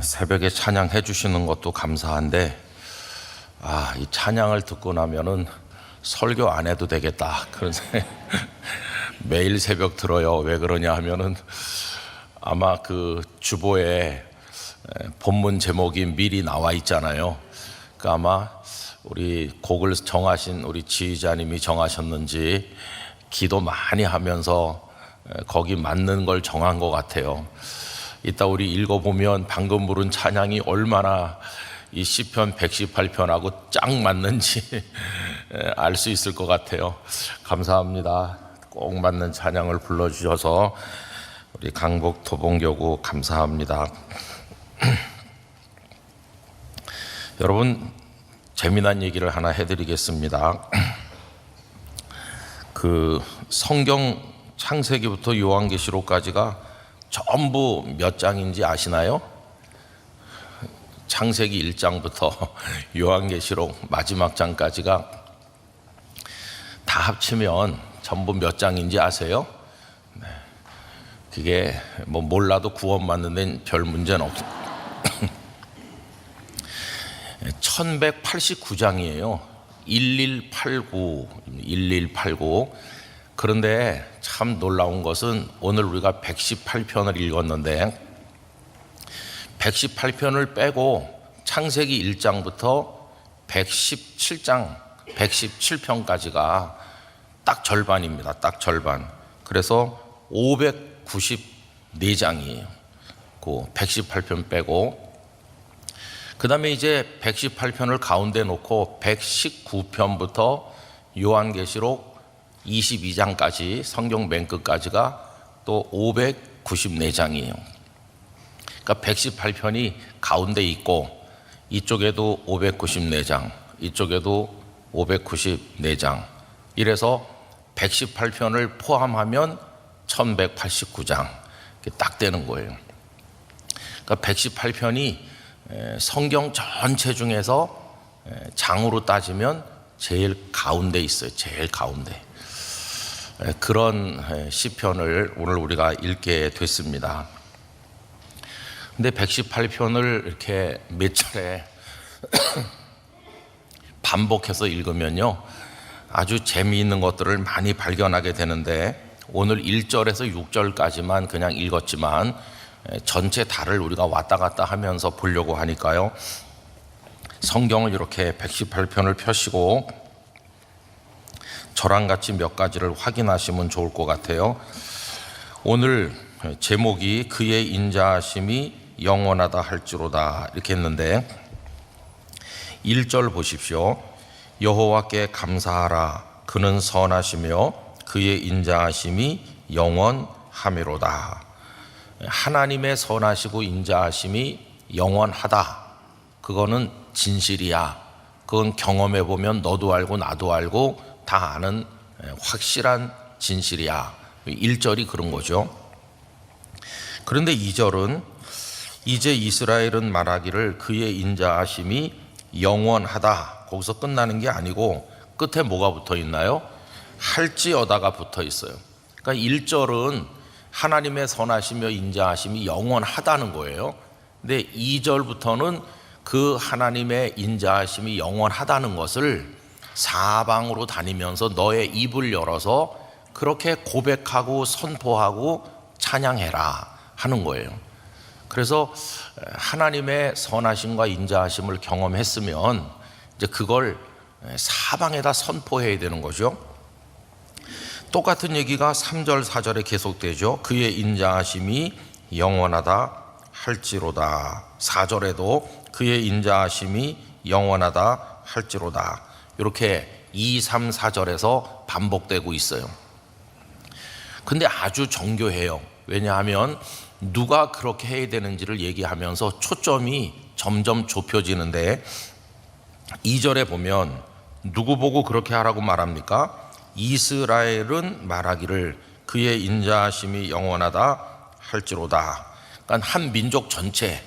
새벽에 찬양해 주시는 것도 감사한데 이 찬양을 듣고 나면은 설교 안 해도 되겠다 그런 생각. 매일 새벽 들어요. 왜 그러냐 하면은 아마 그 주보에 본문 제목이 미리 나와 있잖아요. 그 아마 우리 곡을 정하신 우리 지휘자님이 정하셨는지 기도 많이 하면서 거기 맞는 걸 정한 것 같아요. 이따 우리 읽어보면 방금 부른 찬양이 얼마나 이 시편 118편하고 짝 맞는지 알 수 있을 것 같아요. 감사합니다. 꼭 맞는 찬양을 불러주셔서 우리 강북 도봉교구 감사합니다. 여러분, 재미난 얘기를 하나 해드리겠습니다. 그 성경 창세기부터 요한계시록까지가 전부 몇 장인지 아시나요? 창세기 1장부터 요한계시록 마지막 장까지가 다 합치면 전부 몇 장인지 아세요? 네. 그게 뭐 몰라도 구원받는 데는 별 문제는 없어요. 1189장이에요. 1189. 그런데 참 놀라운 것은 오늘 우리가 118편을 읽었는데 118편을 빼고 창세기 1장부터 117장, 117편까지가 딱 절반입니다. 딱 절반. 그래서 594장이에요. 그 118편 빼고. 그 다음에 이제 118편을 가운데 놓고 119편부터 요한계시록 22장까지 성경 맨 끝까지가 또 594장이에요. 그러니까 118편이 가운데 있고 이쪽에도 594장, 이쪽에도 594장. 이래서 118편을 포함하면 1189장 이렇게 딱 되는 거예요. 그러니까 118편이 성경 전체 중에서 장으로 따지면 제일 가운데 있어요. 제일 가운데. 그런 시편을 오늘 우리가 읽게 됐습니다. 근데 118편을 이렇게 몇 차례 반복해서 읽으면요 아주 재미있는 것들을 많이 발견하게 되는데 오늘 1절에서 6절까지만 그냥 읽었지만 전체 달을 우리가 왔다 갔다 하면서 보려고 하니까요 성경을 이렇게 118편을 펴시고 저랑 같이 몇 가지를 확인하시면 좋을 것 같아요. 오늘 제목이 그의 인자하심이 영원하다 할지로다 이렇게 했는데 1절 보십시오. 여호와께 감사하라. 그는 선하시며 그의 인자하심이 영원하미로다. 하나님의 선하시고 인자하심이 영원하다. 그거는 진실이야. 그건 경험해 보면 너도 알고 나도 알고 다 아는 확실한 진실이야. 1절이 그런 거죠. 그런데 2절은 이제 이스라엘은 말하기를 그의 인자하심이 영원하다. 거기서 끝나는 게 아니고 끝에 뭐가 붙어 있나요? 할지어다가 붙어 있어요. 그러니까 1절은 하나님의 선하시며 인자하심이 영원하다는 거예요. 근데 2절부터는 그 하나님의 인자하심이 영원하다는 것을 사방으로 다니면서 너의 입을 열어서 그렇게 고백하고 선포하고 찬양해라 하는 거예요. 그래서 하나님의 선하심과 인자하심을 경험했으면 이제 그걸 사방에다 선포해야 되는 거죠. 똑같은 얘기가 3절 4절에 계속되죠. 그의 인자하심이 영원하다 할지로다. 4절에도 그의 인자하심이 영원하다 할지로다. 이렇게 2, 3, 4절에서 반복되고 있어요. 근데 아주 정교해요. 왜냐하면 누가 그렇게 해야 되는지를 얘기하면서 초점이 점점 좁혀지는데 2절에 보면 누구 보고 그렇게 하라고 말합니까? 이스라엘은 말하기를 그의 인자하심이 영원하다 할지로다. 그러니까 한 민족 전체,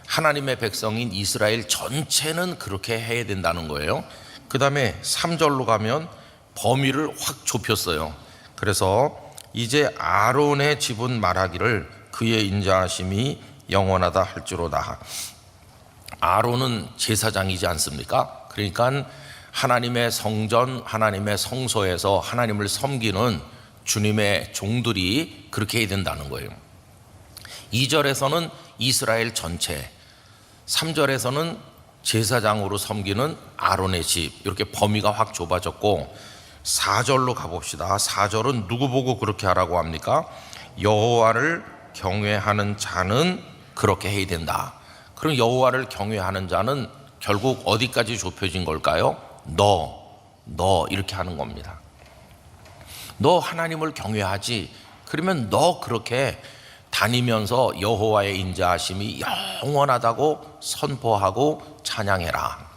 하나님의 백성인 이스라엘 전체는 그렇게 해야 된다는 거예요. 그 다음에 3절로 가면 범위를 확 좁혔어요. 그래서 이제 아론의 집은 말하기를 그의 인자하심이 영원하다 할지로다. 아론은 제사장이지 않습니까? 그러니까 하나님의 성전, 하나님의 성소에서 하나님을 섬기는 주님의 종들이 그렇게 해야 된다는 거예요. 2절에서는 이스라엘 전체, 3절에서는 제사장으로 섬기는 아론의 집, 이렇게 범위가 확 좁아졌고, 4절로 가봅시다. 4절은 누구 보고 그렇게 하라고 합니까? 여호와를 경외하는 자는 그렇게 해야 된다. 그럼 여호와를 경외하는 자는 결국 어디까지 좁혀진 걸까요? 너 이렇게 하는 겁니다. 너 하나님을 경외하지? 그러면 너 그렇게 다니면서 여호와의 인자하심이 영원하다고 선포하고 찬양해라.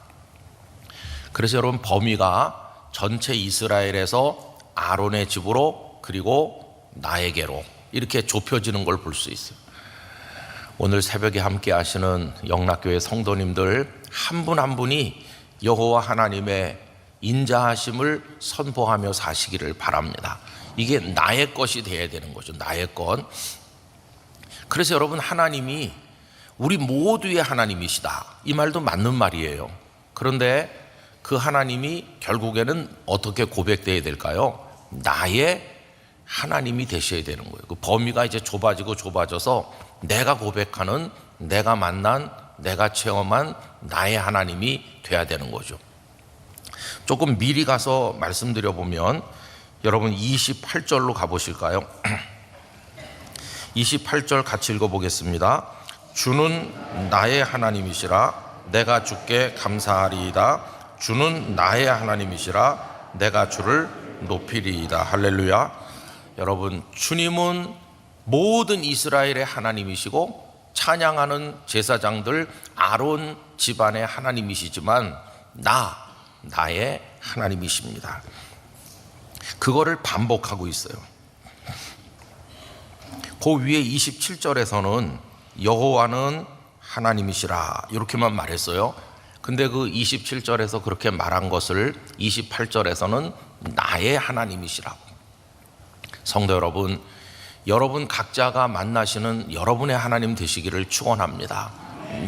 그래서 여러분, 범위가 전체 이스라엘에서 아론의 집으로 그리고 나에게로 이렇게 좁혀지는 걸 볼 수 있어요. 오늘 새벽에 함께 하시는 영락교회 성도님들 한 분 한 분이 여호와 하나님의 인자하심을 선포하며 사시기를 바랍니다. 이게 나의 것이 되어야 되는 거죠. 나의 것. 그래서 여러분, 하나님이 우리 모두의 하나님이시다, 이 말도 맞는 말이에요. 그런데 그 하나님이 결국에는 어떻게 고백되어야 될까요? 나의 하나님이 되셔야 되는 거예요. 그 범위가 이제 좁아져서 내가 고백하는, 내가 만난, 내가 체험한 나의 하나님이 돼야 되는 거죠. 조금 미리 가서 말씀드려 보면, 여러분 28절로 가보실까요? 28절 같이 읽어보겠습니다. 주는 나의 하나님이시라 내가 주께 감사하리이다. 주는 나의 하나님이시라 내가 주를 높이리이다. 할렐루야. 여러분, 주님은 모든 이스라엘의 하나님이시고 찬양하는 제사장들 아론 집안의 하나님이시지만 나의 하나님이십니다. 그거를 반복하고 있어요. 그 위에 27절에서는 여호와는 하나님이시라 이렇게만 말했어요. 근데 그 27절에서 그렇게 말한 것을 28절에서는 나의 하나님이시라고. 성도 여러분, 여러분 각자가 만나시는 여러분의 하나님 되시기를 축원합니다.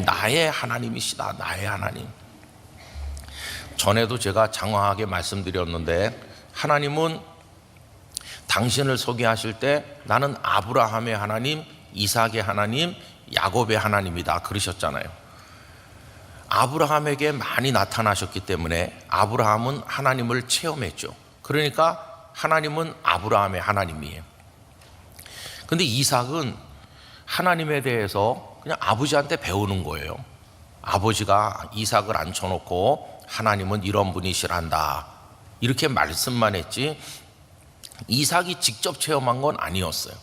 나의 하나님이시다. 나의 하나님. 전에도 제가 장황하게 말씀드렸는데, 하나님은 당신을 소개하실 때 나는 아브라함의 하나님, 이삭의 하나님, 야곱의 하나님이다 그러셨잖아요. 아브라함에게 많이 나타나셨기 때문에 아브라함은 하나님을 체험했죠. 그러니까 하나님은 아브라함의 하나님이에요. 근데 이삭은 하나님에 대해서 그냥 아버지한테 배우는 거예요. 아버지가 이삭을 앉혀놓고 하나님은 이런 분이시란다 이렇게 말씀만 했지 이삭이 직접 체험한 건 아니었어요.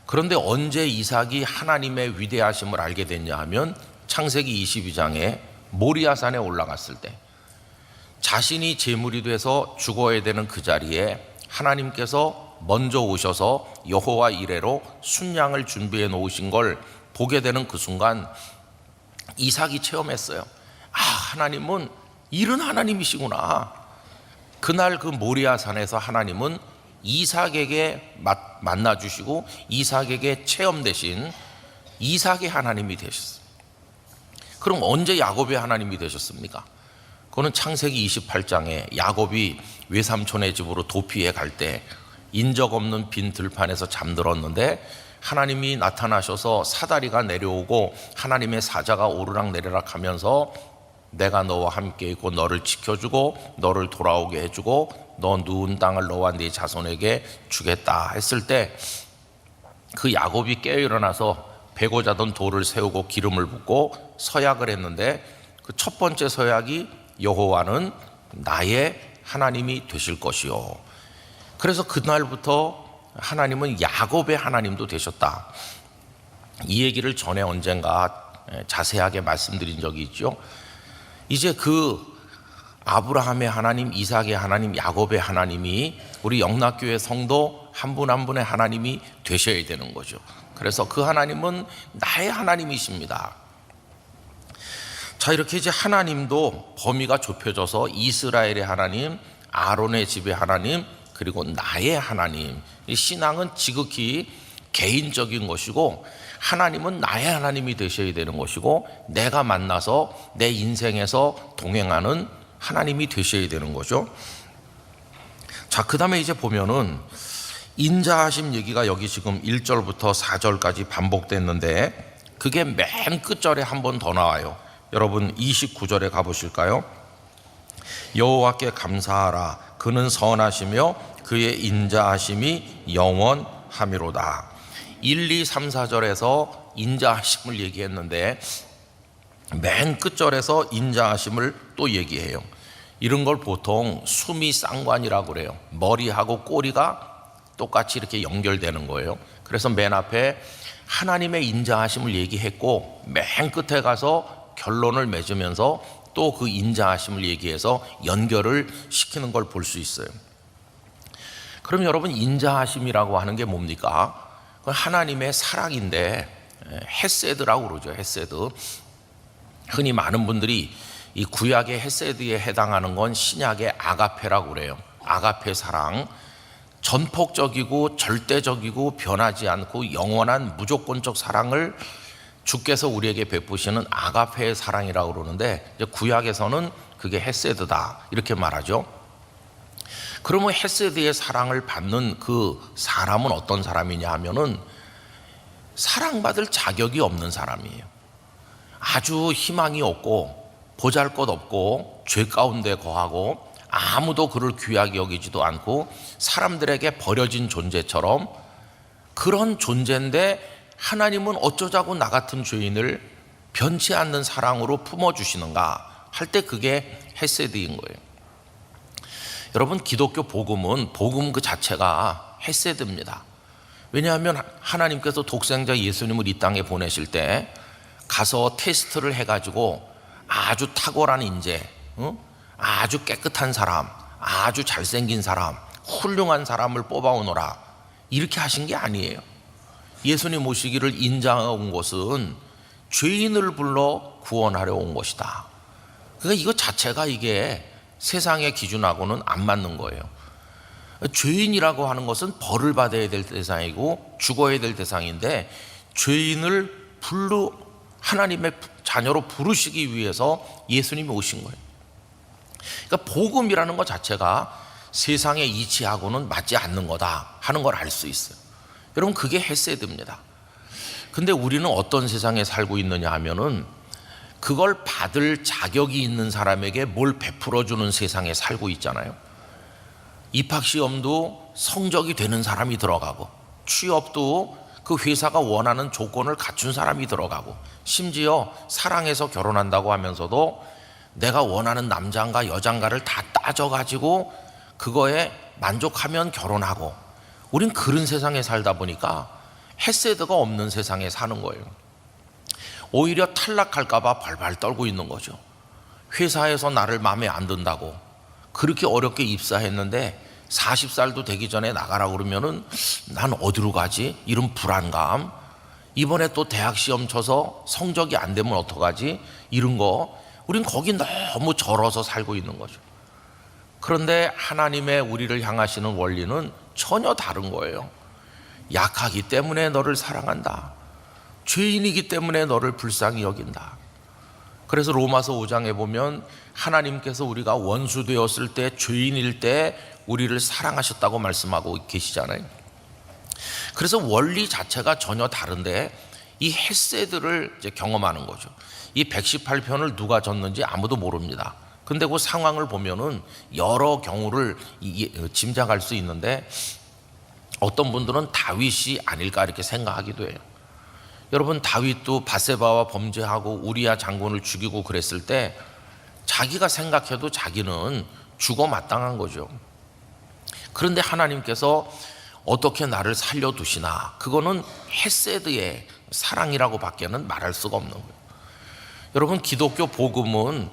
그런데 언제 이삭이 하나님의 위대하심을 알게 됐냐 하면 창세기 22장에 모리아산에 올라갔을 때, 자신이 제물이 돼서 죽어야 되는 그 자리에 하나님께서 먼저 오셔서 여호와 이레로 순양을 준비해 놓으신 걸 보게 되는 그 순간 이삭이 체험했어요. 하나님은 이런 하나님이시구나. 그날 그 모리아산에서 하나님은 이삭에게 만나 주시고 이삭에게 체험되신 이삭의 하나님이 되셨어요. 그럼 언제 야곱의 하나님이 되셨습니까? 그거는 창세기 28장에 야곱이 외삼촌의 집으로 도피해 갈 때 인적 없는 빈 들판에서 잠들었는데 하나님이 나타나셔서 사다리가 내려오고 하나님의 사자가 오르락내리락 하면서 내가 너와 함께 있고 너를 지켜주고 너를 돌아오게 해주고 너 누운 땅을 너와 네 자손에게 주겠다 했을 때, 그 야곱이 깨어 일어나서 베고 자던 돌을 세우고 기름을 붓고 서약을 했는데, 그 첫 번째 서약이 여호와는 나의 하나님이 되실 것이요. 그래서 그날부터 하나님은 야곱의 하나님도 되셨다. 이 얘기를 전에 언젠가 자세하게 말씀드린 적이 있죠. 이제 그 아브라함의 하나님, 이삭의 하나님, 야곱의 하나님이 우리 영락교회 성도 한 분 한 분의 하나님이 되셔야 되는 거죠. 그래서 그 하나님은 나의 하나님이십니다. 자, 이렇게 이제 하나님도 범위가 좁혀져서 이스라엘의 하나님, 아론의 집의 하나님, 그리고 나의 하나님. 이 신앙은 지극히 개인적인 것이고, 하나님은 나의 하나님이 되셔야 되는 것이고, 내가 만나서 내 인생에서 동행하는 하나님이 되셔야 되는 거죠. 자, 그 다음에 이제 보면은 인자하심 얘기가 여기 지금 1절부터 4절까지 반복됐는데, 그게 맨 끝절에 한 번 더 나와요. 여러분 29절에 가보실까요? 여호와께 감사하라. 그는 선하시며 그의 인자하심이 영원하미로다. 1, 2, 3, 4절에서 인자하심을 얘기했는데 맨 끝절에서 인자하심을 또 얘기해요. 이런 걸 보통 수미 쌍관이라고 그래요. 머리하고 꼬리가 똑같이 이렇게 연결되는 거예요. 그래서 맨 앞에 하나님의 인자하심을 얘기했고, 맨 끝에 가서 결론을 맺으면서 또 그 인자하심을 얘기해서 연결을 시키는 걸 볼 수 있어요. 그럼 여러분, 인자하심이라고 하는 게 뭡니까? 그건 하나님의 사랑인데, 헤세드라고 그러죠. 헤세드. 흔히 많은 분들이 이 구약의 헤세드에 해당하는 건 신약의 아가페라고 그래요. 아가페 사랑. 전폭적이고 절대적이고 변하지 않고 영원한 무조건적 사랑을 주께서 우리에게 베푸시는 아가페의 사랑이라고 그러는데, 이제 구약에서는 그게 헤세드다 이렇게 말하죠. 그러면 헤세드의 사랑을 받는 그 사람은 어떤 사람이냐 하면은 사랑받을 자격이 없는 사람이에요. 아주 희망이 없고 보잘것없고 죄 가운데 거하고 아무도 그를 귀하게 여기지도 않고 사람들에게 버려진 존재처럼 그런 존재인데, 하나님은 어쩌자고 나 같은 죄인을 변치 않는 사랑으로 품어주시는가 할 때 그게 헤세드인 거예요. 여러분, 기독교 복음은 복음 그 자체가 헤세드입니다. 왜냐하면 하나님께서 독생자 예수님을 이 땅에 보내실 때 가서 테스트를 해가지고 아주 탁월한 인재, 아주 깨끗한 사람, 아주 잘생긴 사람, 훌륭한 사람을 뽑아오너라 이렇게 하신 게 아니에요. 예수님 오시기를 인자하여 온 것은 죄인을 불러 구원하려 온 것이다. 그러니까 이거 자체가 이게 세상의 기준하고는 안 맞는 거예요. 죄인이라고 하는 것은 벌을 받아야 될 대상이고 죽어야 될 대상인데, 죄인을 하나님의 자녀로 부르시기 위해서 예수님이 오신 거예요. 그러니까 복음이라는 것 자체가 세상의 이치하고는 맞지 않는 거다 하는 걸 알 수 있어요. 여러분, 그게 헤세드입니다. 근데 우리는 어떤 세상에 살고 있느냐 하면은 그걸 받을 자격이 있는 사람에게 뭘 베풀어주는 세상에 살고 있잖아요. 입학시험도 성적이 되는 사람이 들어가고, 취업도 그 회사가 원하는 조건을 갖춘 사람이 들어가고, 심지어 사랑해서 결혼한다고 하면서도 내가 원하는 남자인가 여자인가를 다 따져가지고 그거에 만족하면 결혼하고, 우린 그런 세상에 살다 보니까 헤세드가 없는 세상에 사는 거예요. 오히려 탈락할까 봐 발발 떨고 있는 거죠. 회사에서 나를 마음에 안 든다고 그렇게 어렵게 입사했는데 40살도 되기 전에 나가라고 그러면은 난 어디로 가지? 이런 불안감, 이번에 또 대학 시험 쳐서 성적이 안 되면 어떡하지? 이런 거, 우린 거기 너무 절어서 살고 있는 거죠. 그런데 하나님의 우리를 향하시는 원리는 전혀 다른 거예요. 약하기 때문에 너를 사랑한다. 죄인이기 때문에 너를 불쌍히 여긴다. 그래서 로마서 5장에 보면 하나님께서 우리가 원수 되었을 때, 죄인일 때 우리를 사랑하셨다고 말씀하고 계시잖아요. 그래서 원리 자체가 전혀 다른데 이 헤세드를 이제 경험하는 거죠. 이 118편을 누가 졌는지 아무도 모릅니다. 근데 그 상황을 보면은 여러 경우를 짐작할 수 있는데, 어떤 분들은 다윗이 아닐까 이렇게 생각하기도 해요. 여러분, 다윗도 밧세바와 범죄하고 우리야 장군을 죽이고 그랬을 때 자기가 생각해도 자기는 죽어 마땅한 거죠. 그런데 하나님께서 어떻게 나를 살려두시나, 그거는 헤세드의 사랑이라고 밖에는 말할 수가 없는 거예요. 여러분, 기독교 복음은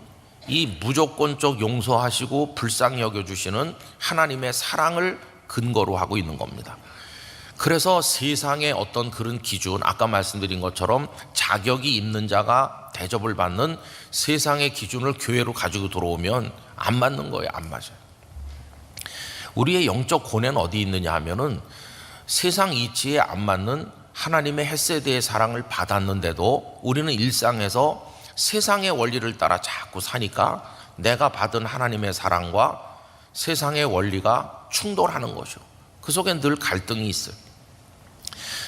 이 무조건적 용서하시고 불쌍히 여겨주시는 하나님의 사랑을 근거로 하고 있는 겁니다. 그래서 세상의 어떤 그런 기준, 아까 말씀드린 것처럼 자격이 있는 자가 대접을 받는 세상의 기준을 교회로 가지고 들어오면 안 맞는 거예요. 안 맞아요. 우리의 영적 고뇌는 어디 있느냐 하면은 세상 이치에 안 맞는 하나님의 헤세드의 사랑을 받았는데도 우리는 일상에서 세상의 원리를 따라 자꾸 사니까 내가 받은 하나님의 사랑과 세상의 원리가 충돌하는 거죠. 그 속엔 늘 갈등이 있어요.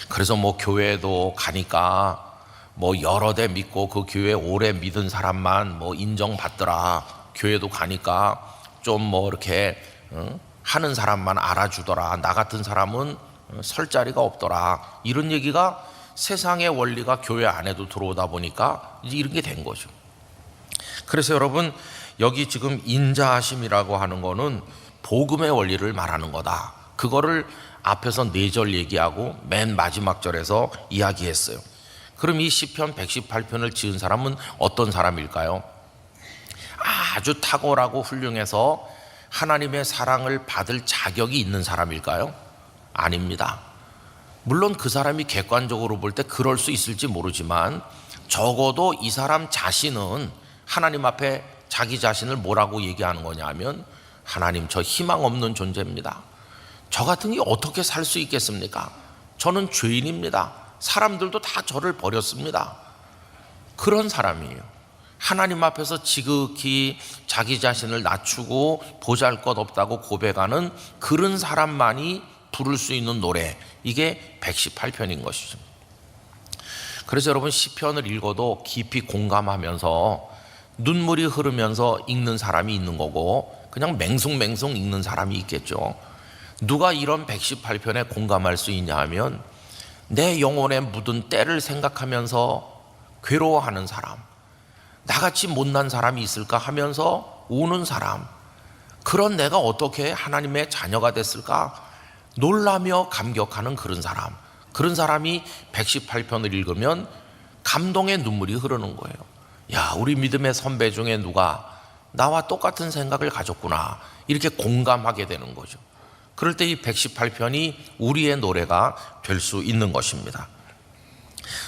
그래서 뭐 교회도 가니까 뭐 여러 대 믿고 그 교회 오래 믿은 사람만 뭐 인정받더라. 교회도 가니까 좀 뭐 이렇게 하는 사람만 알아주더라. 나 같은 사람은 설 자리가 없더라. 이런 얘기가 세상의 원리가 교회 안에도 들어오다 보니까 이제 이런 게 된 거죠. 그래서 여러분, 여기 지금 인자하심이라고 하는 거는 복음의 원리를 말하는 거다. 그거를 앞에서 4절 얘기하고 맨 마지막 절에서 이야기했어요. 그럼 이 시편 118편을 지은 사람은 어떤 사람일까요? 아주 탁월하고 훌륭해서 하나님의 사랑을 받을 자격이 있는 사람일까요? 아닙니다. 물론 그 사람이 객관적으로 볼 때 그럴 수 있을지 모르지만 적어도 이 사람 자신은 하나님 앞에 자기 자신을 뭐라고 얘기하는 거냐 하면, 하나님, 저 희망 없는 존재입니다. 저 같은 게 어떻게 살 수 있겠습니까? 저는 죄인입니다. 사람들도 다 저를 버렸습니다. 그런 사람이에요. 하나님 앞에서 지극히 자기 자신을 낮추고 보잘것없다고 고백하는 그런 사람만이 부를 수 있는 노래, 이게 118편인 것이죠. 그래서 여러분, 시편을 읽어도 깊이 공감하면서 눈물이 흐르면서 읽는 사람이 있는 거고, 그냥 맹숭맹숭 읽는 사람이 있겠죠. 누가 이런 118편에 공감할 수 있냐 하면, 내 영혼에 묻은 때를 생각하면서 괴로워하는 사람, 나같이 못난 사람이 있을까 하면서 우는 사람, 그런 내가 어떻게 하나님의 자녀가 됐을까 놀라며 감격하는 그런 사람, 그런 사람이 118편을 읽으면 감동의 눈물이 흐르는 거예요. 야, 우리 믿음의 선배 중에 누가 나와 똑같은 생각을 가졌구나, 이렇게 공감하게 되는 거죠. 그럴 때 이 118편이 우리의 노래가 될 수 있는 것입니다.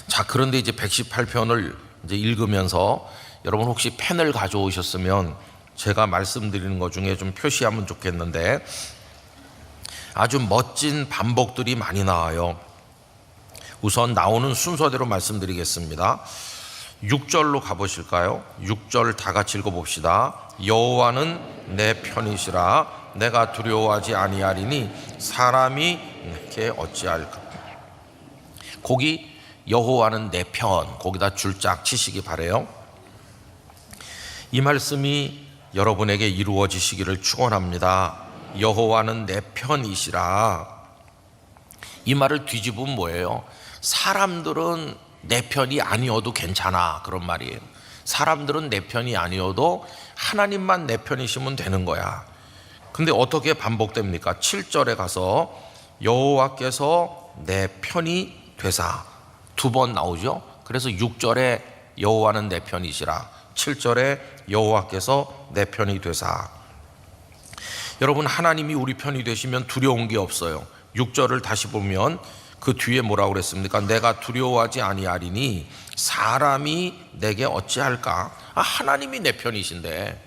자, 그런데 이제 118편을 이제 읽으면서 여러분, 혹시 펜을 가져오셨으면 제가 말씀드리는 것 중에 좀 표시하면 좋겠는데, 아주 멋진 반복들이 많이 나와요. 우선 나오는 순서대로 말씀드리겠습니다. 6절로 가보실까요? 6절 다 같이 읽어봅시다. 여호와는 내 편이시라. 내가 두려워하지 아니하리니 사람이 내게 어찌할까. 거기 여호와는 내 편, 거기다 줄짝 치시기 바래요. 이 말씀이 여러분에게 이루어지시기를 축원합니다. 여호와는 내 편이시라. 이 말을 뒤집으면 뭐예요? 사람들은 내 편이 아니어도 괜찮아, 그런 말이에요. 사람들은 내 편이 아니어도 하나님만 내 편이시면 되는 거야. 근데 어떻게 반복됩니까? 7절에 가서 여호와께서 내 편이 되사, 2번 나오죠. 그래서 6절에 여호와는 내 편이시라, 7절에 여호와께서 내 편이 되사. 여러분, 하나님이 우리 편이 되시면 두려운 게 없어요. 6절을 다시 보면 그 뒤에 뭐라고 그랬습니까? 내가 두려워하지 아니하리니 사람이 내게 어찌할까. 하나님이 내 편이신데,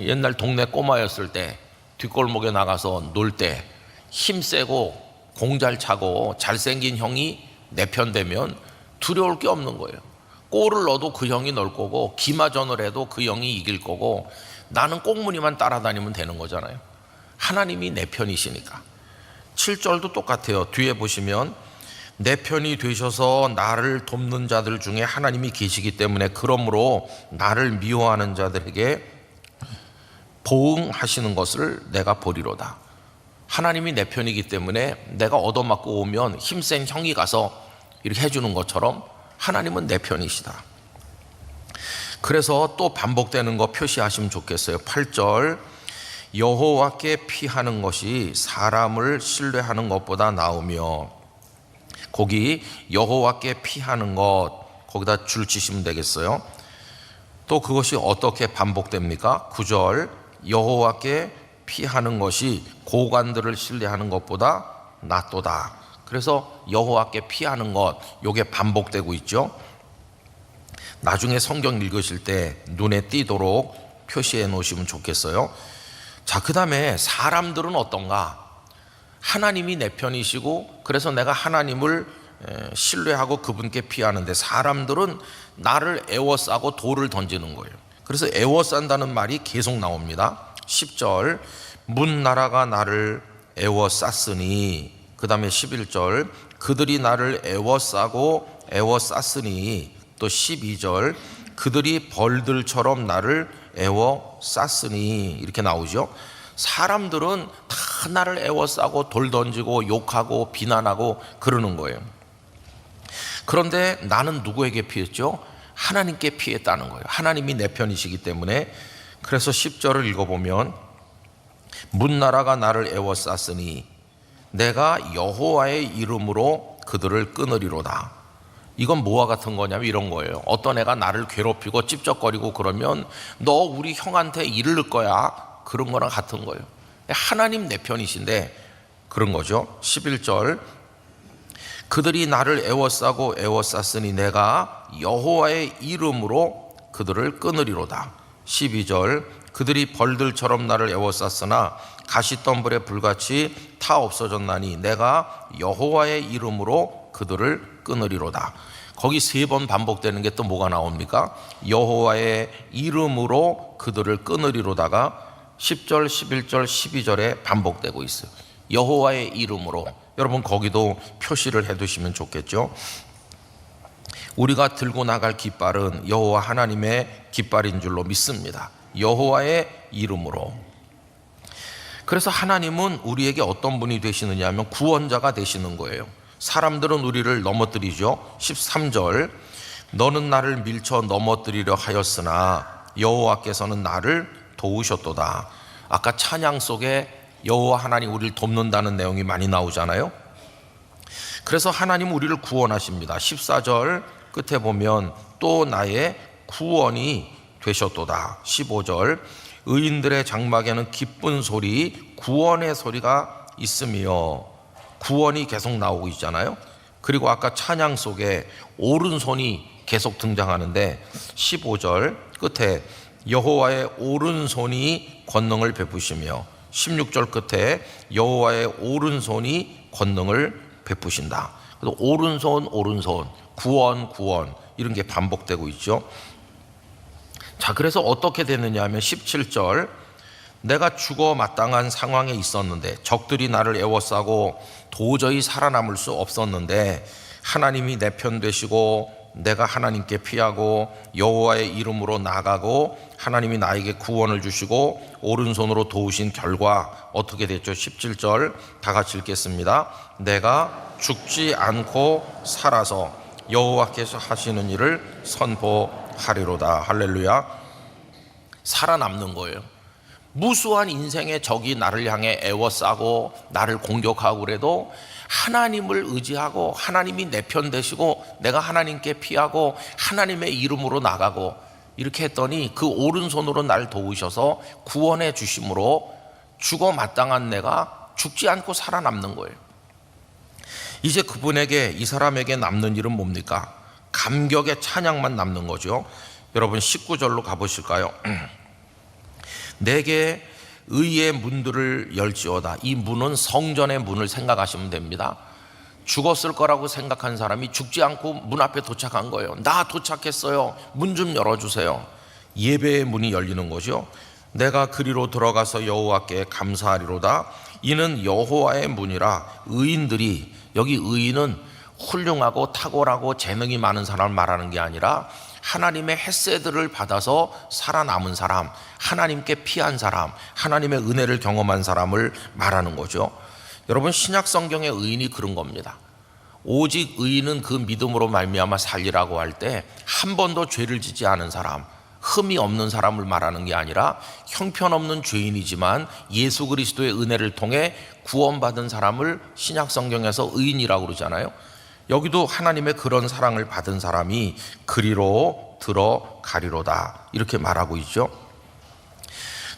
옛날 동네 꼬마였을 때 뒷골목에 나가서 놀 때 힘세고 공 잘 차고 잘생긴 형이 내 편 되면 두려울 게 없는 거예요. 골을 넣어도 그 형이 넣을 거고, 기마전을 해도 그 형이 이길 거고, 나는 꽁무니만 따라다니면 되는 거잖아요. 하나님이 내 편이시니까. 7절도 똑같아요. 뒤에 보시면 내 편이 되셔서 나를 돕는 자들 중에 하나님이 계시기 때문에 그러므로 나를 미워하는 자들에게 보응하시는 것을 내가 보리로다. 하나님이 내 편이기 때문에 내가 얻어맞고 오면 힘센 형이 가서 이렇게 해주는 것처럼 하나님은 내 편이시다. 그래서 또 반복되는 거 표시하시면 좋겠어요. 8절, 여호와께 피하는 것이 사람을 신뢰하는 것보다 나으며, 거기 여호와께 피하는 것, 거기다 줄 치시면 되겠어요. 또 그것이 어떻게 반복됩니까? 9절, 여호와께 피하는 것이 고관들을 신뢰하는 것보다 낫도다. 그래서 여호와께 피하는 것, 요게 반복되고 있죠. 나중에 성경 읽으실 때 눈에 띄도록 표시해 놓으시면 좋겠어요. 자, 그 다음에 사람들은 어떤가? 하나님이 내 편이시고 그래서 내가 하나님을 신뢰하고 그분께 피하는데 사람들은 나를 애워싸고 돌을 던지는 거예요. 그래서 애워싼다는 말이 계속 나옵니다. 10절 문나라가 나를 애워쌌으니, 그 다음에 11절 그들이 나를 애워싸고 애워쌌으니, 또 12절 그들이 벌들처럼 나를 애워쌌으니, 이렇게 나오죠. 사람들은 다 나를 애워싸고 돌 던지고 욕하고 비난하고 그러는 거예요. 그런데 나는 누구에게 피했죠? 하나님께 피했다는 거예요. 하나님이 내 편이시기 때문에. 그래서 10절을 읽어보면 문나라가 나를 애워쌌으니 내가 여호와의 이름으로 그들을 끊으리로다. 이건 뭐와 같은 거냐면 이런 거예요. 어떤 애가 나를 괴롭히고 찝쩍거리고 그러면 너 우리 형한테 이를 거야, 그런 거랑 같은 거예요. 하나님 내 편이신데 그런 거죠. 11절 그들이 나를 애워싸고 애워쌌으니 내가 여호와의 이름으로 그들을 끊으리로다. 12절 그들이 벌들처럼 나를 애워쌌으나 가시덤불에 불같이 타 없어졌나니 내가 여호와의 이름으로 그들을 끊으리로다. 거기 3번 반복되는 게 또 뭐가 나옵니까? 여호와의 이름으로 그들을 끊으리로다가 10절, 11절, 12절에 반복되고 있어요. 여호와의 이름으로. 여러분 거기도 표시를 해두시면 좋겠죠. 우리가 들고 나갈 깃발은 여호와 하나님의 깃발인 줄로 믿습니다. 여호와의 이름으로. 그래서 하나님은 우리에게 어떤 분이 되시느냐 하면 구원자가 되시는 거예요. 사람들은 우리를 넘어뜨리죠. 13절 너는 나를 밀쳐 넘어뜨리려 하였으나 여호와께서는 나를 도우셨도다. 아까 찬양 속에 여호와 하나님 우리를 돕는다는 내용이 많이 나오잖아요. 그래서 하나님 우리를 구원하십니다. 14절 끝에 보면 또 나의 구원이 되셨도다. 15절 의인들의 장막에는 기쁜 소리, 구원의 소리가 있으며, 구원이 계속 나오고 있잖아요. 그리고 아까 찬양 속에 오른손이 계속 등장하는데 15절 끝에 여호와의 오른손이 권능을 베푸시며, 16절 끝에 여호와의 오른손이 권능을 베푸신다. 그래서 오른손 구원 이런 게 반복되고 있죠. 자, 그래서 어떻게 됐느냐 하면 17절 내가 죽어 마땅한 상황에 있었는데 적들이 나를 애워싸고 도저히 살아남을 수 없었는데 하나님이 내 편 되시고 내가 하나님께 피하고 여호와의 이름으로 나가고 하나님이 나에게 구원을 주시고 오른손으로 도우신 결과 어떻게 됐죠? 17절 다 같이 읽겠습니다. 내가 죽지 않고 살아서 여호와께서 하시는 일을 선포하리로다. 할렐루야. 살아남는 거예요. 무수한 인생의 적이 나를 향해 애워싸고 나를 공격하고 그래도 하나님을 의지하고 하나님이 내 편 되시고 내가 하나님께 피하고 하나님의 이름으로 나가고 이렇게 했더니 그 오른손으로 날 도우셔서 구원해 주심으로 죽어 마땅한 내가 죽지 않고 살아남는 거예요. 이제 그분에게, 이 사람에게 남는 일은 뭡니까? 감격의 찬양만 남는 거죠. 여러분 19절로 가보실까요? 내게 의의 문들을 열지어다. 이 문은 성전의 문을 생각하시면 됩니다. 죽었을 거라고 생각한 사람이 죽지 않고 문 앞에 도착한 거예요. 나 도착했어요. 문 좀 열어주세요. 예배의 문이 열리는 거죠. 내가 그리로 들어가서 여호와께 감사하리로다. 이는 여호와의 문이라. 의인들이, 여기 의인은 훌륭하고 탁월하고 재능이 많은 사람을 말하는 게 아니라 하나님의 햇새들을 받아서 살아남은 사람, 하나님께 피한 사람, 하나님의 은혜를 경험한 사람을 말하는 거죠. 여러분 신약 성경의 의인이 그런 겁니다. 오직 의인은 그 믿음으로 말미암아 살리라고 할 때 한 번도 죄를 짓지 않은 사람, 흠이 없는 사람을 말하는 게 아니라 형편없는 죄인이지만 예수 그리스도의 은혜를 통해 구원받은 사람을 신약 성경에서 의인이라고 그러잖아요. 여기도 하나님의 그런 사랑을 받은 사람이 그리로 들어가리로다 이렇게 말하고 있죠.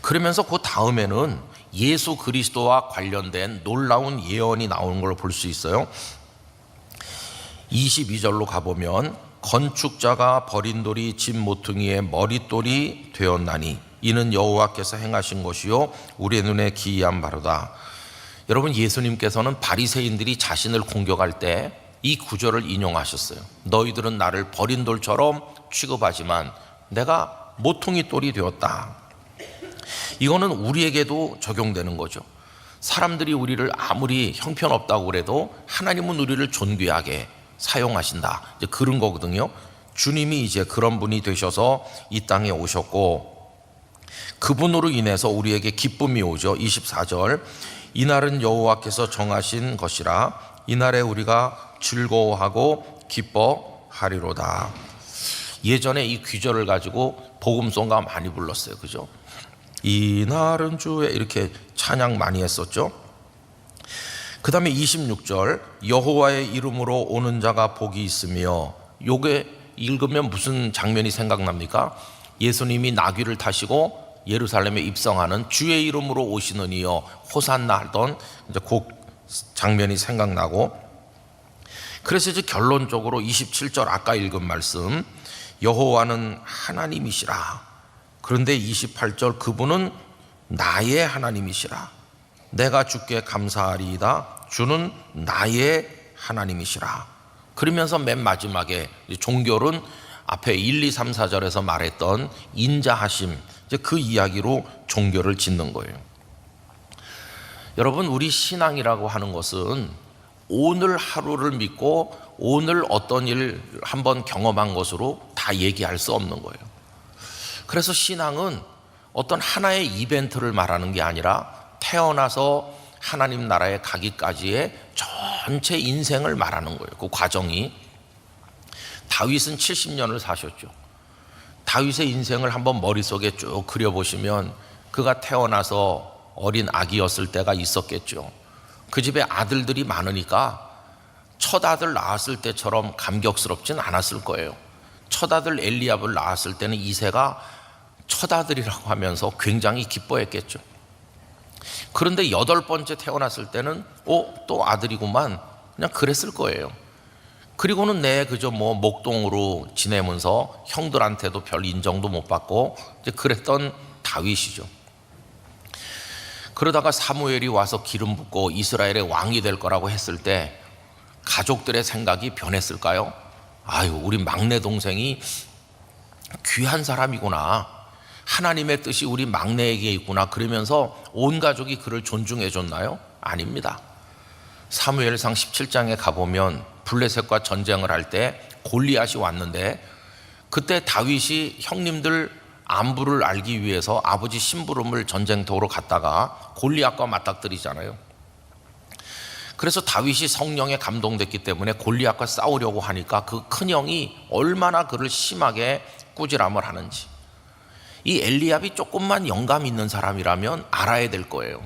그러면서 그 다음에는 예수 그리스도와 관련된 놀라운 예언이 나오는 걸 볼 수 있어요. 22절로 가보면 건축자가 버린 돌이 집 모퉁이의 머릿돌이 되었나니 이는 여호와께서 행하신 것이요 우리의 눈에 기이한 바로다. 여러분, 예수님께서는 바리새인들이 자신을 공격할 때 이 구절을 인용하셨어요. 너희들은 나를 버린 돌처럼 취급하지만 내가 모퉁이 돌이 되었다. 이거는 우리에게도 적용되는 거죠. 사람들이 우리를 아무리 형편없다고 그래도 하나님은 우리를 존귀하게 사용하신다, 이제 그런 거거든요. 주님이 이제 그런 분이 되셔서 이 땅에 오셨고, 그분으로 인해서 우리에게 기쁨이 오죠. 24절, 이날은 여호와께서 정하신 것이라 이날에 우리가 즐거워하고 기뻐하리로다. 예전에 이 귀절을 가지고 복음송가 많이 불렀어요. 그죠? 이날은 주의, 이렇게 찬양 많이 했었죠. 그 다음에 26절, 여호와의 이름으로 오는 자가 복이 있으며, 요게 읽으면 무슨 장면이 생각납니까? 예수님이 나귀를 타시고 예루살렘에 입성하는 주의 이름으로 오시는 이여 호산나 하던 이제 그 장면이 생각나고, 그래서 이제 결론적으로 27절 아까 읽은 말씀, 여호와는 하나님이시라. 그런데 28절, 그분은 나의 하나님이시라. 내가 주께 감사하리이다. 주는 나의 하나님이시라. 그러면서 맨 마지막에 종결은 앞에 1, 2, 3, 4절에서 말했던 인자하심, 이제 그 이야기로 종결을 짓는 거예요. 여러분, 우리 신앙이라고 하는 것은 오늘 하루를 믿고 오늘 어떤 일 한번 경험한 것으로 다 얘기할 수 없는 거예요. 그래서 신앙은 어떤 하나의 이벤트를 말하는 게 아니라 태어나서 하나님 나라에 가기까지의 전체 인생을 말하는 거예요. 그 과정이. 다윗은 70년을 사셨죠. 다윗의 인생을 한번 머릿속에 쭉 그려보시면 그가 태어나서 어린 아기였을 때가 있었겠죠. 그 집에 아들들이 많으니까 첫 아들 낳았을 때처럼 감격스럽진 않았을 거예요. 첫 아들 엘리압을 낳았을 때는 이새가 첫 아들이라고 하면서 굉장히 기뻐했겠죠. 그런데 8번째 태어났을 때는 또 아들이구만, 그냥 그랬을 거예요. 그리고는 그저 목동으로 지내면서 형들한테도 별 인정도 못 받고 이제 그랬던 다윗이죠. 그러다가 사무엘이 와서 기름 붓고 이스라엘의 왕이 될 거라고 했을 때 가족들의 생각이 변했을까요? 아유, 우리 막내 동생이 귀한 사람이구나, 하나님의 뜻이 우리 막내에게 있구나, 그러면서 온 가족이 그를 존중해 줬나요? 아닙니다. 사무엘상 17장에 가보면 블레셋과 전쟁을 할 때 골리앗이 왔는데, 그때 다윗이 형님들 안부를 알기 위해서 아버지 심부름을 전쟁터로 갔다가 골리앗과 맞닥뜨리잖아요. 그래서 다윗이 성령에 감동됐기 때문에 골리앗과 싸우려고 하니까 그 큰형이 얼마나 그를 심하게 꾸지람을 하는지, 이 엘리압이 조금만 영감 있는 사람이라면 알아야 될 거예요.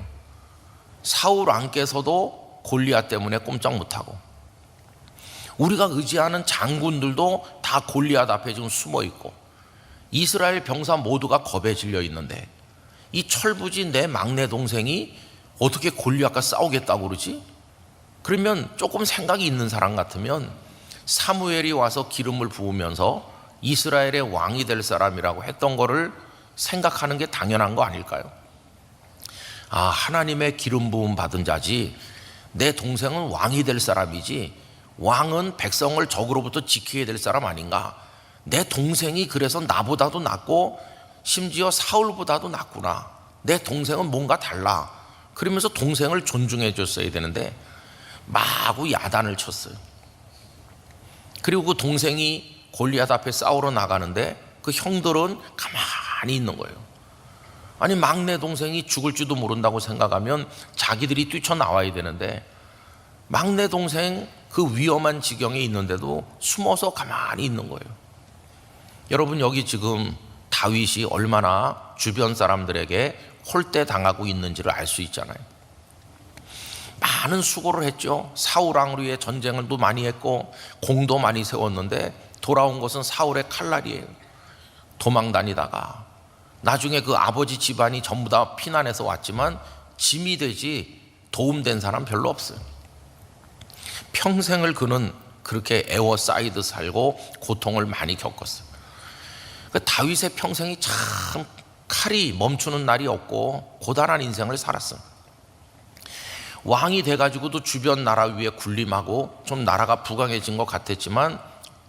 사울 왕께서도 골리앗 때문에 꼼짝 못하고, 우리가 의지하는 장군들도 다 골리앗 앞에 지금 숨어 있고, 이스라엘 병사 모두가 겁에 질려 있는데 이 철부지 내 막내 동생이 어떻게 골리앗과 싸우겠다고 그러지? 그러면 조금 생각이 있는 사람 같으면 사무엘이 와서 기름을 부으면서 이스라엘의 왕이 될 사람이라고 했던 거를 생각하는 게 당연한 거 아닐까요? 아, 하나님의 기름 부음 받은 자지, 내 동생은 왕이 될 사람이지, 왕은 백성을 적으로부터 지켜야 될 사람 아닌가? 내 동생이 그래서 나보다도 낫고 심지어 사울보다도 낫구나, 내 동생은 뭔가 달라, 그러면서 동생을 존중해 줬어야 되는데 마구 야단을 쳤어요. 그리고 그 동생이 골리앗 앞에 싸우러 나가는데 그 형들은 가만히 있는 거예요. 아니, 막내 동생이 죽을지도 모른다고 생각하면 자기들이 뛰쳐나와야 되는데 막내 동생 그 위험한 지경에 있는데도 숨어서 가만히 있는 거예요. 여러분, 여기 지금 다윗이 얼마나 주변 사람들에게 홀대당하고 있는지를 알 수 있잖아요. 많은 수고를 했죠. 사울 왕을 위해 전쟁을 또 많이 했고 공도 많이 세웠는데 돌아온 것은 사울의 칼날이에요. 도망 다니다가 나중에 그 아버지 집안이 전부 다 피난해서 왔지만 짐이 되지 도움된 사람 별로 없어요. 평생을 그는 그렇게 에워싸이듯 살고 고통을 많이 겪었어요. 다윗의 평생이 참 칼이 멈추는 날이 없고 고단한 인생을 살았어요. 왕이 돼가지고도 주변 나라 위에 군림하고 좀 나라가 부강해진 것 같았지만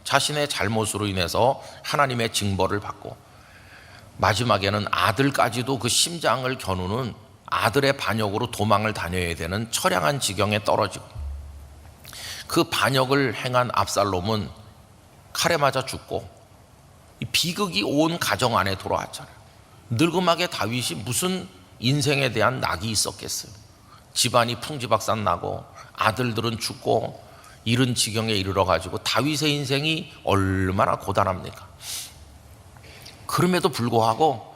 자신의 잘못으로 인해서 하나님의 징벌을 받고 마지막에는 아들까지도 그 심장을 겨누는 아들의 반역으로 도망을 다녀야 되는 처량한 지경에 떨어지고, 그 반역을 행한 압살롬은 칼에 맞아 죽고 이 비극이 온 가정 안에 돌아왔잖아요. 늙음하게 다윗이 무슨 인생에 대한 낙이 있었겠어요. 집안이 풍지박산 나고 아들들은 죽고 이런 지경에 이르러 가지고 다윗의 인생이 얼마나 고단합니까? 그럼에도 불구하고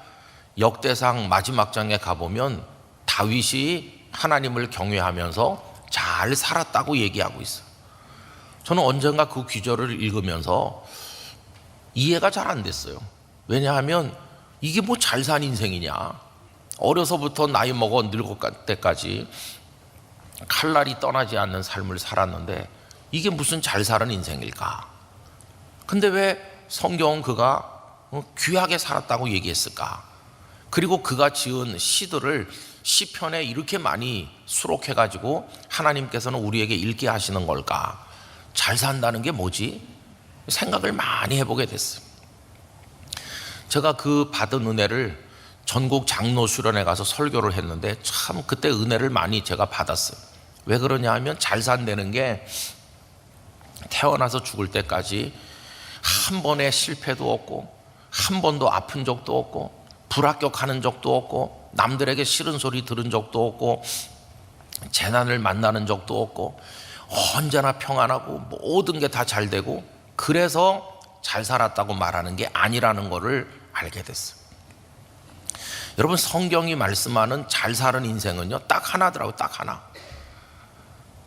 역대상 마지막 장에 가보면 다윗이 하나님을 경외하면서 잘 살았다고 얘기하고 있어요. 저는 언젠가 그 귀절을 읽으면서 이해가 잘 안 됐어요. 왜냐하면 이게 뭐 잘 산 인생이냐, 어려서부터 나이 먹어 늙을 때까지 칼날이 떠나지 않는 삶을 살았는데 이게 무슨 잘 사는 인생일까? 근데 왜 성경은 그가 귀하게 살았다고 얘기했을까? 그리고 그가 지은 시들을 시편에 이렇게 많이 수록해가지고 하나님께서는 우리에게 읽게 하시는 걸까? 잘 산다는 게 뭐지? 생각을 많이 해보게 됐어요. 제가 그 받은 은혜를 전국 장로 수련회 가서 설교를 했는데 참 그때 은혜를 많이 제가 받았어요. 왜 그러냐 하면 잘 산다는 게 태어나서 죽을 때까지 한 번의 실패도 없고 한 번도 아픈 적도 없고 불합격하는 적도 없고 남들에게 싫은 소리 들은 적도 없고 재난을 만나는 적도 없고 언제나 평안하고 모든 게 다 잘 되고, 그래서 잘 살았다고 말하는 게 아니라는 것을 알게 됐어요. 여러분, 성경이 말씀하는 잘 사는 인생은요 딱 하나더라고요. 딱 하나.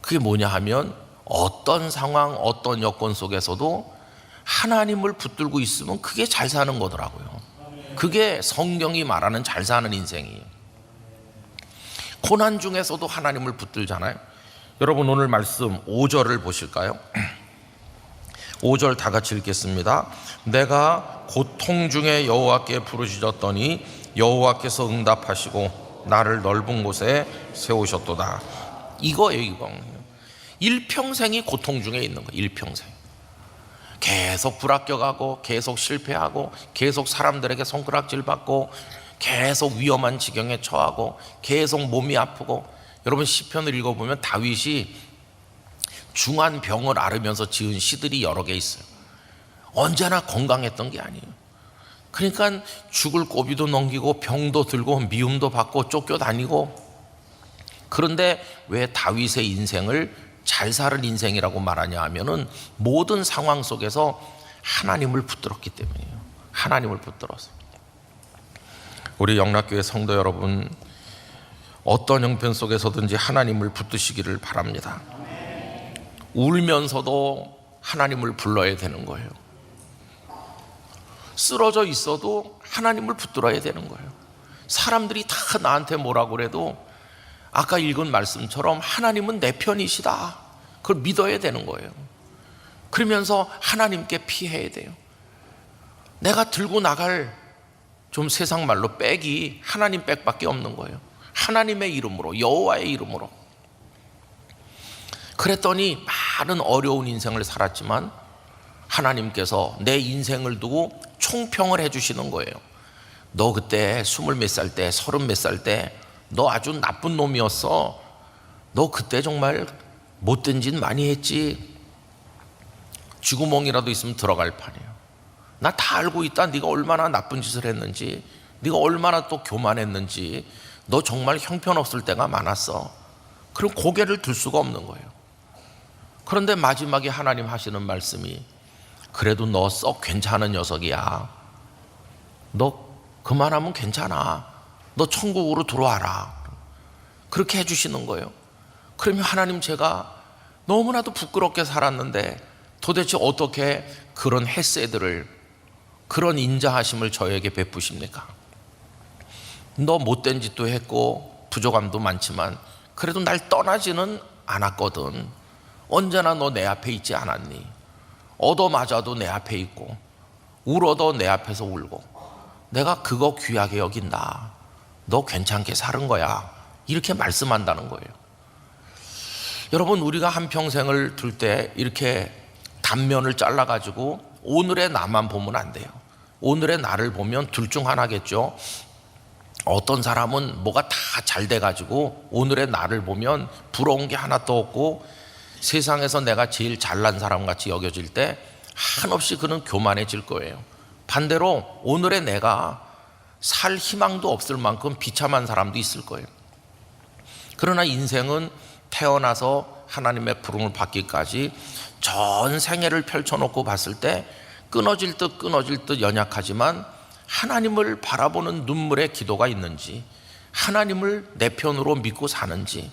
그게 뭐냐 하면 어떤 상황, 어떤 여건 속에서도 하나님을 붙들고 있으면 그게 잘 사는 거더라고요. 그게 성경이 말하는 잘 사는 인생이에요. 고난 중에서도 하나님을 붙들잖아요. 여러분, 오늘 말씀 5절을 보실까요? 5절 다 같이 읽겠습니다. 내가 고통 중에 여호와께 부르짖었더니 여호와께서 응답하시고 나를 넓은 곳에 세우셨도다. 이거예요, 이거. 일평생이 고통 중에 있는 거예요. 일평생 계속 불합격하고 계속 실패하고 계속 사람들에게 손가락질 받고 계속 위험한 지경에 처하고 계속 몸이 아프고. 여러분, 시편을 읽어보면 다윗이 중한 병을 앓으면서 지은 시들이 여러 개 있어요. 언제나 건강했던 게 아니에요. 그러니까 죽을 고비도 넘기고 병도 들고 미움도 받고 쫓겨다니고. 그런데 왜 다윗의 인생을 잘 사는 인생이라고 말하냐 하면은 모든 상황 속에서 하나님을 붙들었기 때문이에요. 하나님을 붙들어서. 우리 영락교회 성도 여러분, 어떤 형편 속에서든지 하나님을 붙드시기를 바랍니다. 울면서도 하나님을 불러야 되는 거예요. 쓰러져 있어도 하나님을 붙들어야 되는 거예요. 사람들이 다 나한테 뭐라고 그래도 아까 읽은 말씀처럼 하나님은 내 편이시다, 그걸 믿어야 되는 거예요. 그러면서 하나님께 피해야 돼요. 내가 들고 나갈 좀 세상 말로 백이 하나님 백밖에 없는 거예요. 하나님의 이름으로, 여호와의 이름으로. 그랬더니 많은 어려운 인생을 살았지만 하나님께서 내 인생을 두고 총평을 해주시는 거예요. 너 그때 20몇 살 때, 30몇 살 때 너 아주 나쁜 놈이었어. 너 그때 정말 못된 짓 많이 했지. 쥐구멍이라도 있으면 들어갈 판이에요. 나 다 알고 있다. 네가 얼마나 나쁜 짓을 했는지, 네가 얼마나 또 교만했는지. 너 정말 형편없을 때가 많았어. 그럼 고개를 들 수가 없는 거예요. 그런데 마지막에 하나님 하시는 말씀이 그래도 너 썩 괜찮은 녀석이야. 너 그만하면 괜찮아. 너 천국으로 들어와라. 그렇게 해주시는 거예요. 그러면 하나님, 제가 너무나도 부끄럽게 살았는데 도대체 어떻게 그런 헤세드를, 그런 인자하심을 저에게 베푸십니까? 너 못된 짓도 했고 부족함도 많지만 그래도 날 떠나지는 않았거든. 언제나 너 내 앞에 있지 않았니? 얻어맞아도 내 앞에 있고 울어도 내 앞에서 울고 내가 그거 귀하게 여긴다. 너 괜찮게 사는 거야. 이렇게 말씀한다는 거예요. 여러분, 우리가 한평생을 둘 때 이렇게 단면을 잘라가지고 오늘의 나만 보면 안 돼요. 오늘의 나를 보면 둘 중 하나겠죠. 어떤 사람은 뭐가 다 잘 돼가지고 오늘의 나를 보면 부러운 게 하나도 없고 세상에서 내가 제일 잘난 사람 같이 여겨질 때 한없이 그는 교만해질 거예요. 반대로 오늘의 내가 살 희망도 없을 만큼 비참한 사람도 있을 거예요. 그러나 인생은 태어나서 하나님의 부름을 받기까지 전 생애를 펼쳐놓고 봤을 때 끊어질 듯 연약하지만 하나님을 바라보는 눈물의 기도가 있는지, 하나님을 내 편으로 믿고 사는지,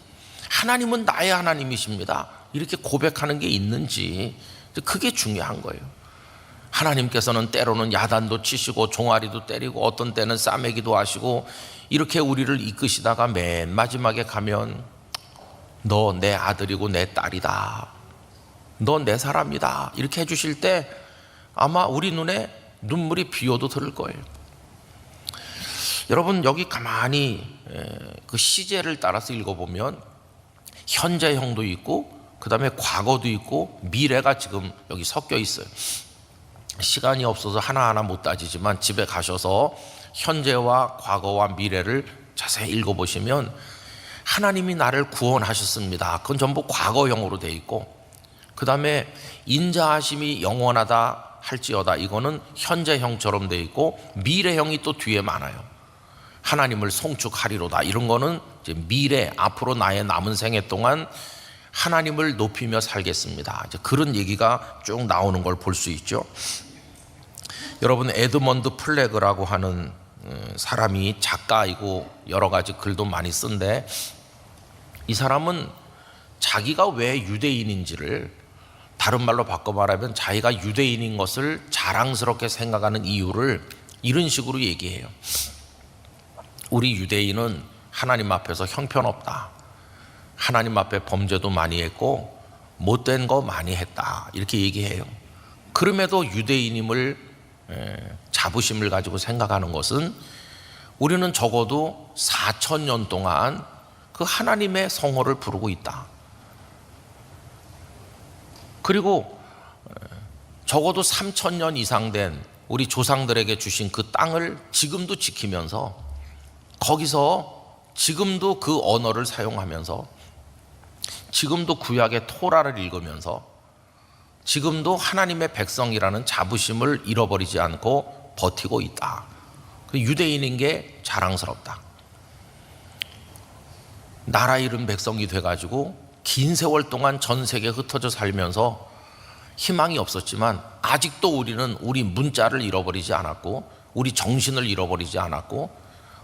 하나님은 나의 하나님이십니다, 이렇게 고백하는 게 있는지, 그게 중요한 거예요. 하나님께서는 때로는 야단도 치시고 종아리도 때리고 어떤 때는 싸매기도 하시고 이렇게 우리를 이끄시다가 맨 마지막에 가면 너 내 아들이고 내 딸이다, 너 내 사람이다, 이렇게 해주실 때 아마 우리 눈에 눈물이 비어도 들을 거예요. 여러분, 여기 가만히 그 시제를 따라서 읽어보면 현재형도 있고 그 다음에 과거도 있고 미래가 지금 여기 섞여 있어요. 시간이 없어서 하나하나 못 따지지만 집에 가셔서 현재와 과거와 미래를 자세히 읽어보시면 하나님이 나를 구원하셨습니다, 그건 전부 과거형으로 돼 있고, 그 다음에 인자하심이 영원하다 할지어다, 이거는 현재형처럼 돼 있고, 미래형이 또 뒤에 많아요. 하나님을 송축하리로다, 이런 거는 이제 미래, 앞으로 나의 남은 생애 동안 하나님을 높이며 살겠습니다, 이제 그런 얘기가 쭉 나오는 걸 볼 수 있죠. 여러분, 에드먼드 플래그라고 하는 사람이 작가이고 여러 가지 글도 많이 쓴데, 이 사람은 자기가 왜 유대인인지를, 다른 말로 바꿔 말하면 자기가 유대인인 것을 자랑스럽게 생각하는 이유를 이런 식으로 얘기해요. 우리 유대인은 하나님 앞에서 형편없다, 하나님 앞에 범죄도 많이 했고 못된 거 많이 했다, 이렇게 얘기해요. 그럼에도 유대인임을 자부심을 가지고 생각하는 것은 우리는 적어도 4,000년 동안 그 하나님의 성호를 부르고 있다, 그리고 적어도 3,000년 이상 된 우리 조상들에게 주신 그 땅을 지금도 지키면서 거기서 지금도 그 언어를 사용하면서 지금도 구약의 토라를 읽으면서 지금도 하나님의 백성이라는 자부심을 잃어버리지 않고 버티고 있다. 유대인인 게 자랑스럽다. 나라 잃은 백성이 돼가지고 긴 세월 동안 전 세계에 흩어져 살면서 희망이 없었지만 아직도 우리는 우리 문자를 잃어버리지 않았고 우리 정신을 잃어버리지 않았고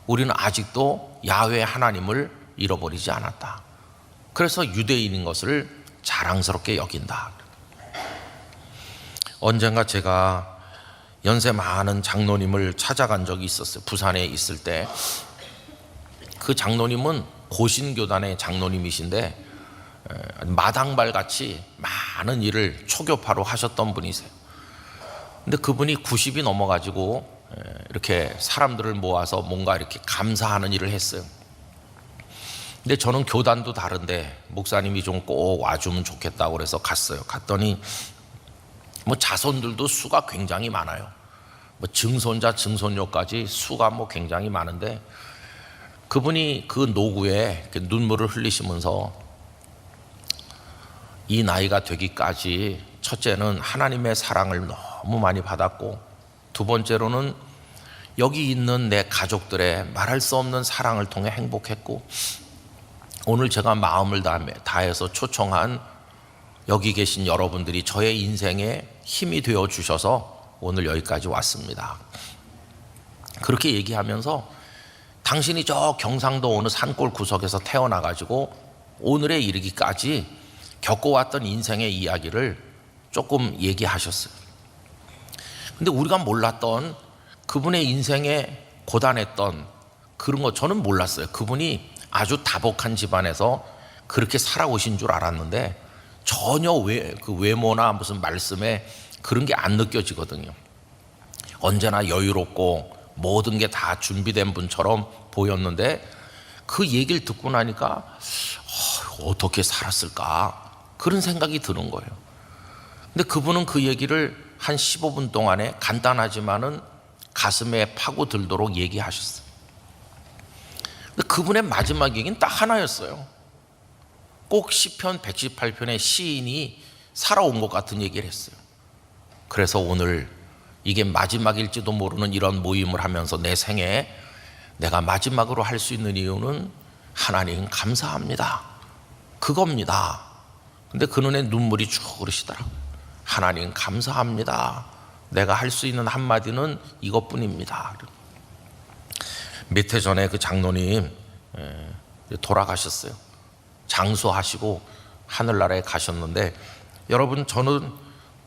우리는 아직도 야훼 하나님을 잃어버리지 않았다. 그래서 유대인인 것을 자랑스럽게 여긴다. 언젠가 제가 연세 많은 장로님을 찾아간 적이 있었어요. 부산에 있을 때. 그 장로님은 고신교단의 장로님이신데 마당발같이 많은 일을 초교파로 하셨던 분이세요. 근데 그분이 90이 넘어가지고 이렇게 사람들을 모아서 뭔가 이렇게 감사하는 일을 했어요. 근데 저는 교단도 다른데 목사님이 좀 꼭 와주면 좋겠다고 그래서 갔어요. 갔더니 뭐 자손들도 수가 굉장히 많아요. 뭐 증손자, 증손녀까지 수가 뭐 굉장히 많은데 그분이 그 노구에 눈물을 흘리시면서 이 나이가 되기까지 첫째는 하나님의 사랑을 너무 많이 받았고 두 번째로는 여기 있는 내 가족들의 말할 수 없는 사랑을 통해 행복했고 오늘 제가 마음을 다해서 초청한 여기 계신 여러분들이 저의 인생에 힘이 되어 주셔서 오늘 여기까지 왔습니다. 그렇게 얘기하면서 당신이 저 경상도 어느 산골 구석에서 태어나가지고 오늘에 이르기까지 겪어왔던 인생의 이야기를 조금 얘기하셨어요. 근데 우리가 몰랐던 그분의 인생에 고단했던 그런 거 저는 몰랐어요. 그분이 아주 다복한 집안에서 그렇게 살아오신 줄 알았는데 전혀 그 외모나 무슨 말씀에 그런 게 안 느껴지거든요. 언제나 여유롭고 모든 게 다 준비된 분처럼 보였는데 그 얘기를 듣고 나니까 어떻게 살았을까? 그런 생각이 드는 거예요. 근데 그분은 그 얘기를 한 15분 동안에 간단하지만은 가슴에 파고들도록 얘기하셨어요. 근데 그분의 마지막 얘기는 딱 하나였어요. 꼭 시편 118편의 시인이 살아온 것 같은 얘기를 했어요. 그래서 오늘 이게 마지막일지도 모르는 이런 모임을 하면서 내 생에 내가 마지막으로 할 수 있는 이유는 하나님 감사합니다, 그겁니다. 근데 그 눈에 눈물이 쭉 흐르시더라고요. 하나님 감사합니다, 내가 할 수 있는 한마디는 이것뿐입니다. 몇 해 전에 그 장로님 돌아가셨어요. 장수하시고 하늘나라에 가셨는데, 여러분, 저는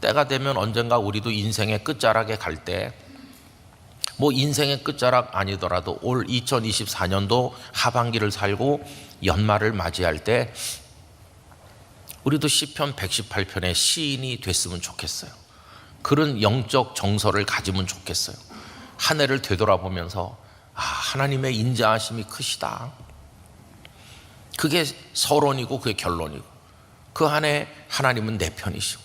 때가 되면 언젠가 우리도 인생의 끝자락에 갈 때, 뭐 인생의 끝자락 아니더라도 올 2024년도 하반기를 살고 연말을 맞이할 때 우리도 시편 118편의 시인이 됐으면 좋겠어요. 그런 영적 정서를 가지면 좋겠어요. 한 해를 되돌아보면서 하나님의 인자하심이 크시다. 그게 서론이고 그게 결론이고, 그 한 해 하나님은 내 편이시고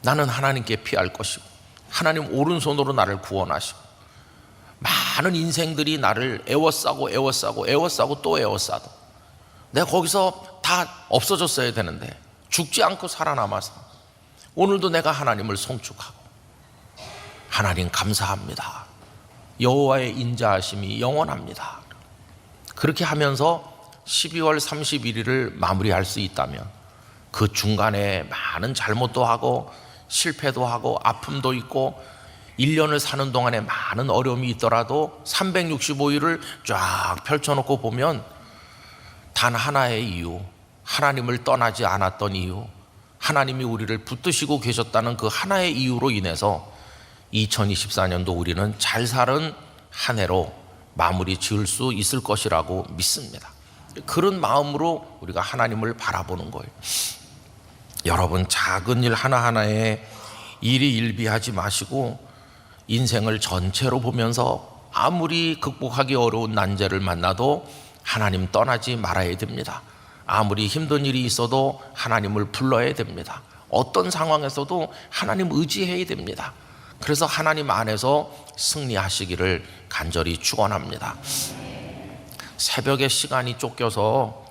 나는 하나님께 피할 것이고 하나님 오른손으로 나를 구원하시고, 많은 인생들이 나를 애워싸고 또 애워싸도 내가 거기서 다 없어졌어야 되는데 죽지 않고 살아남아서 오늘도 내가 하나님을 송축하고, 하나님 감사합니다, 여호와의 인자하심이 영원합니다. 그렇게 하면서 12월 31일을 마무리할 수 있다면, 그 중간에 많은 잘못도 하고 실패도 하고 아픔도 있고 1년을 사는 동안에 많은 어려움이 있더라도 365일을 쫙 펼쳐놓고 보면 단 하나의 이유, 하나님을 떠나지 않았던 이유, 하나님이 우리를 붙드시고 계셨다는 그 하나의 이유로 인해서 2024년도 우리는 잘 사는 한 해로 마무리 지을 수 있을 것이라고 믿습니다. 그런 마음으로 우리가 하나님을 바라보는 거예요. 여러분, 작은 일 하나하나에 일희일비하지 마시고 인생을 전체로 보면서 아무리 극복하기 어려운 난제를 만나도 하나님 떠나지 말아야 됩니다. 아무리 힘든 일이 있어도 하나님을 불러야 됩니다. 어떤 상황에서도 하나님 의지해야 됩니다. 그래서 하나님 안에서 승리하시기를 간절히 축원합니다. 새벽에 시간이 쫓겨서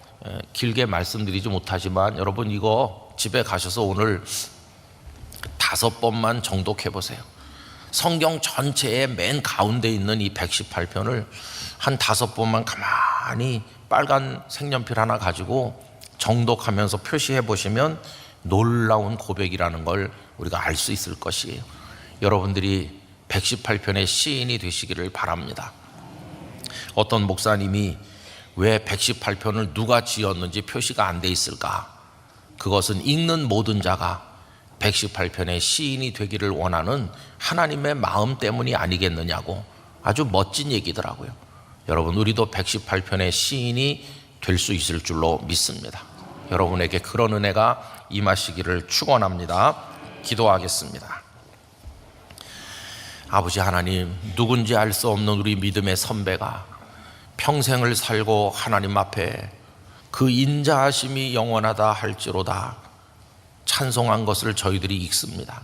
길게 말씀드리지 못하지만, 여러분 이거 집에 가셔서 오늘 5번만 정독해 보세요. 성경 전체의 맨 가운데 있는 이 118편을 한 5번만 가만히 빨간 색연필 하나 가지고 정독하면서 표시해 보시면 놀라운 고백이라는 걸 우리가 알 수 있을 것이에요. 여러분들이 118편의 시인이 되시기를 바랍니다. 어떤 목사님이 왜 118편을 누가 지었는지 표시가 안 돼 있을까? 그것은 읽는 모든 자가 118편의 시인이 되기를 원하는 하나님의 마음 때문이 아니겠느냐고, 아주 멋진 얘기더라고요. 여러분, 우리도 118편의 시인이 될 수 있을 줄로 믿습니다. 여러분에게 그런 은혜가 임하시기를 축원합니다. 기도하겠습니다. 아버지 하나님, 누군지 알 수 없는 우리 믿음의 선배가 평생을 살고 하나님 앞에 그 인자하심이 영원하다 할지로다 찬송한 것을 저희들이 읽습니다.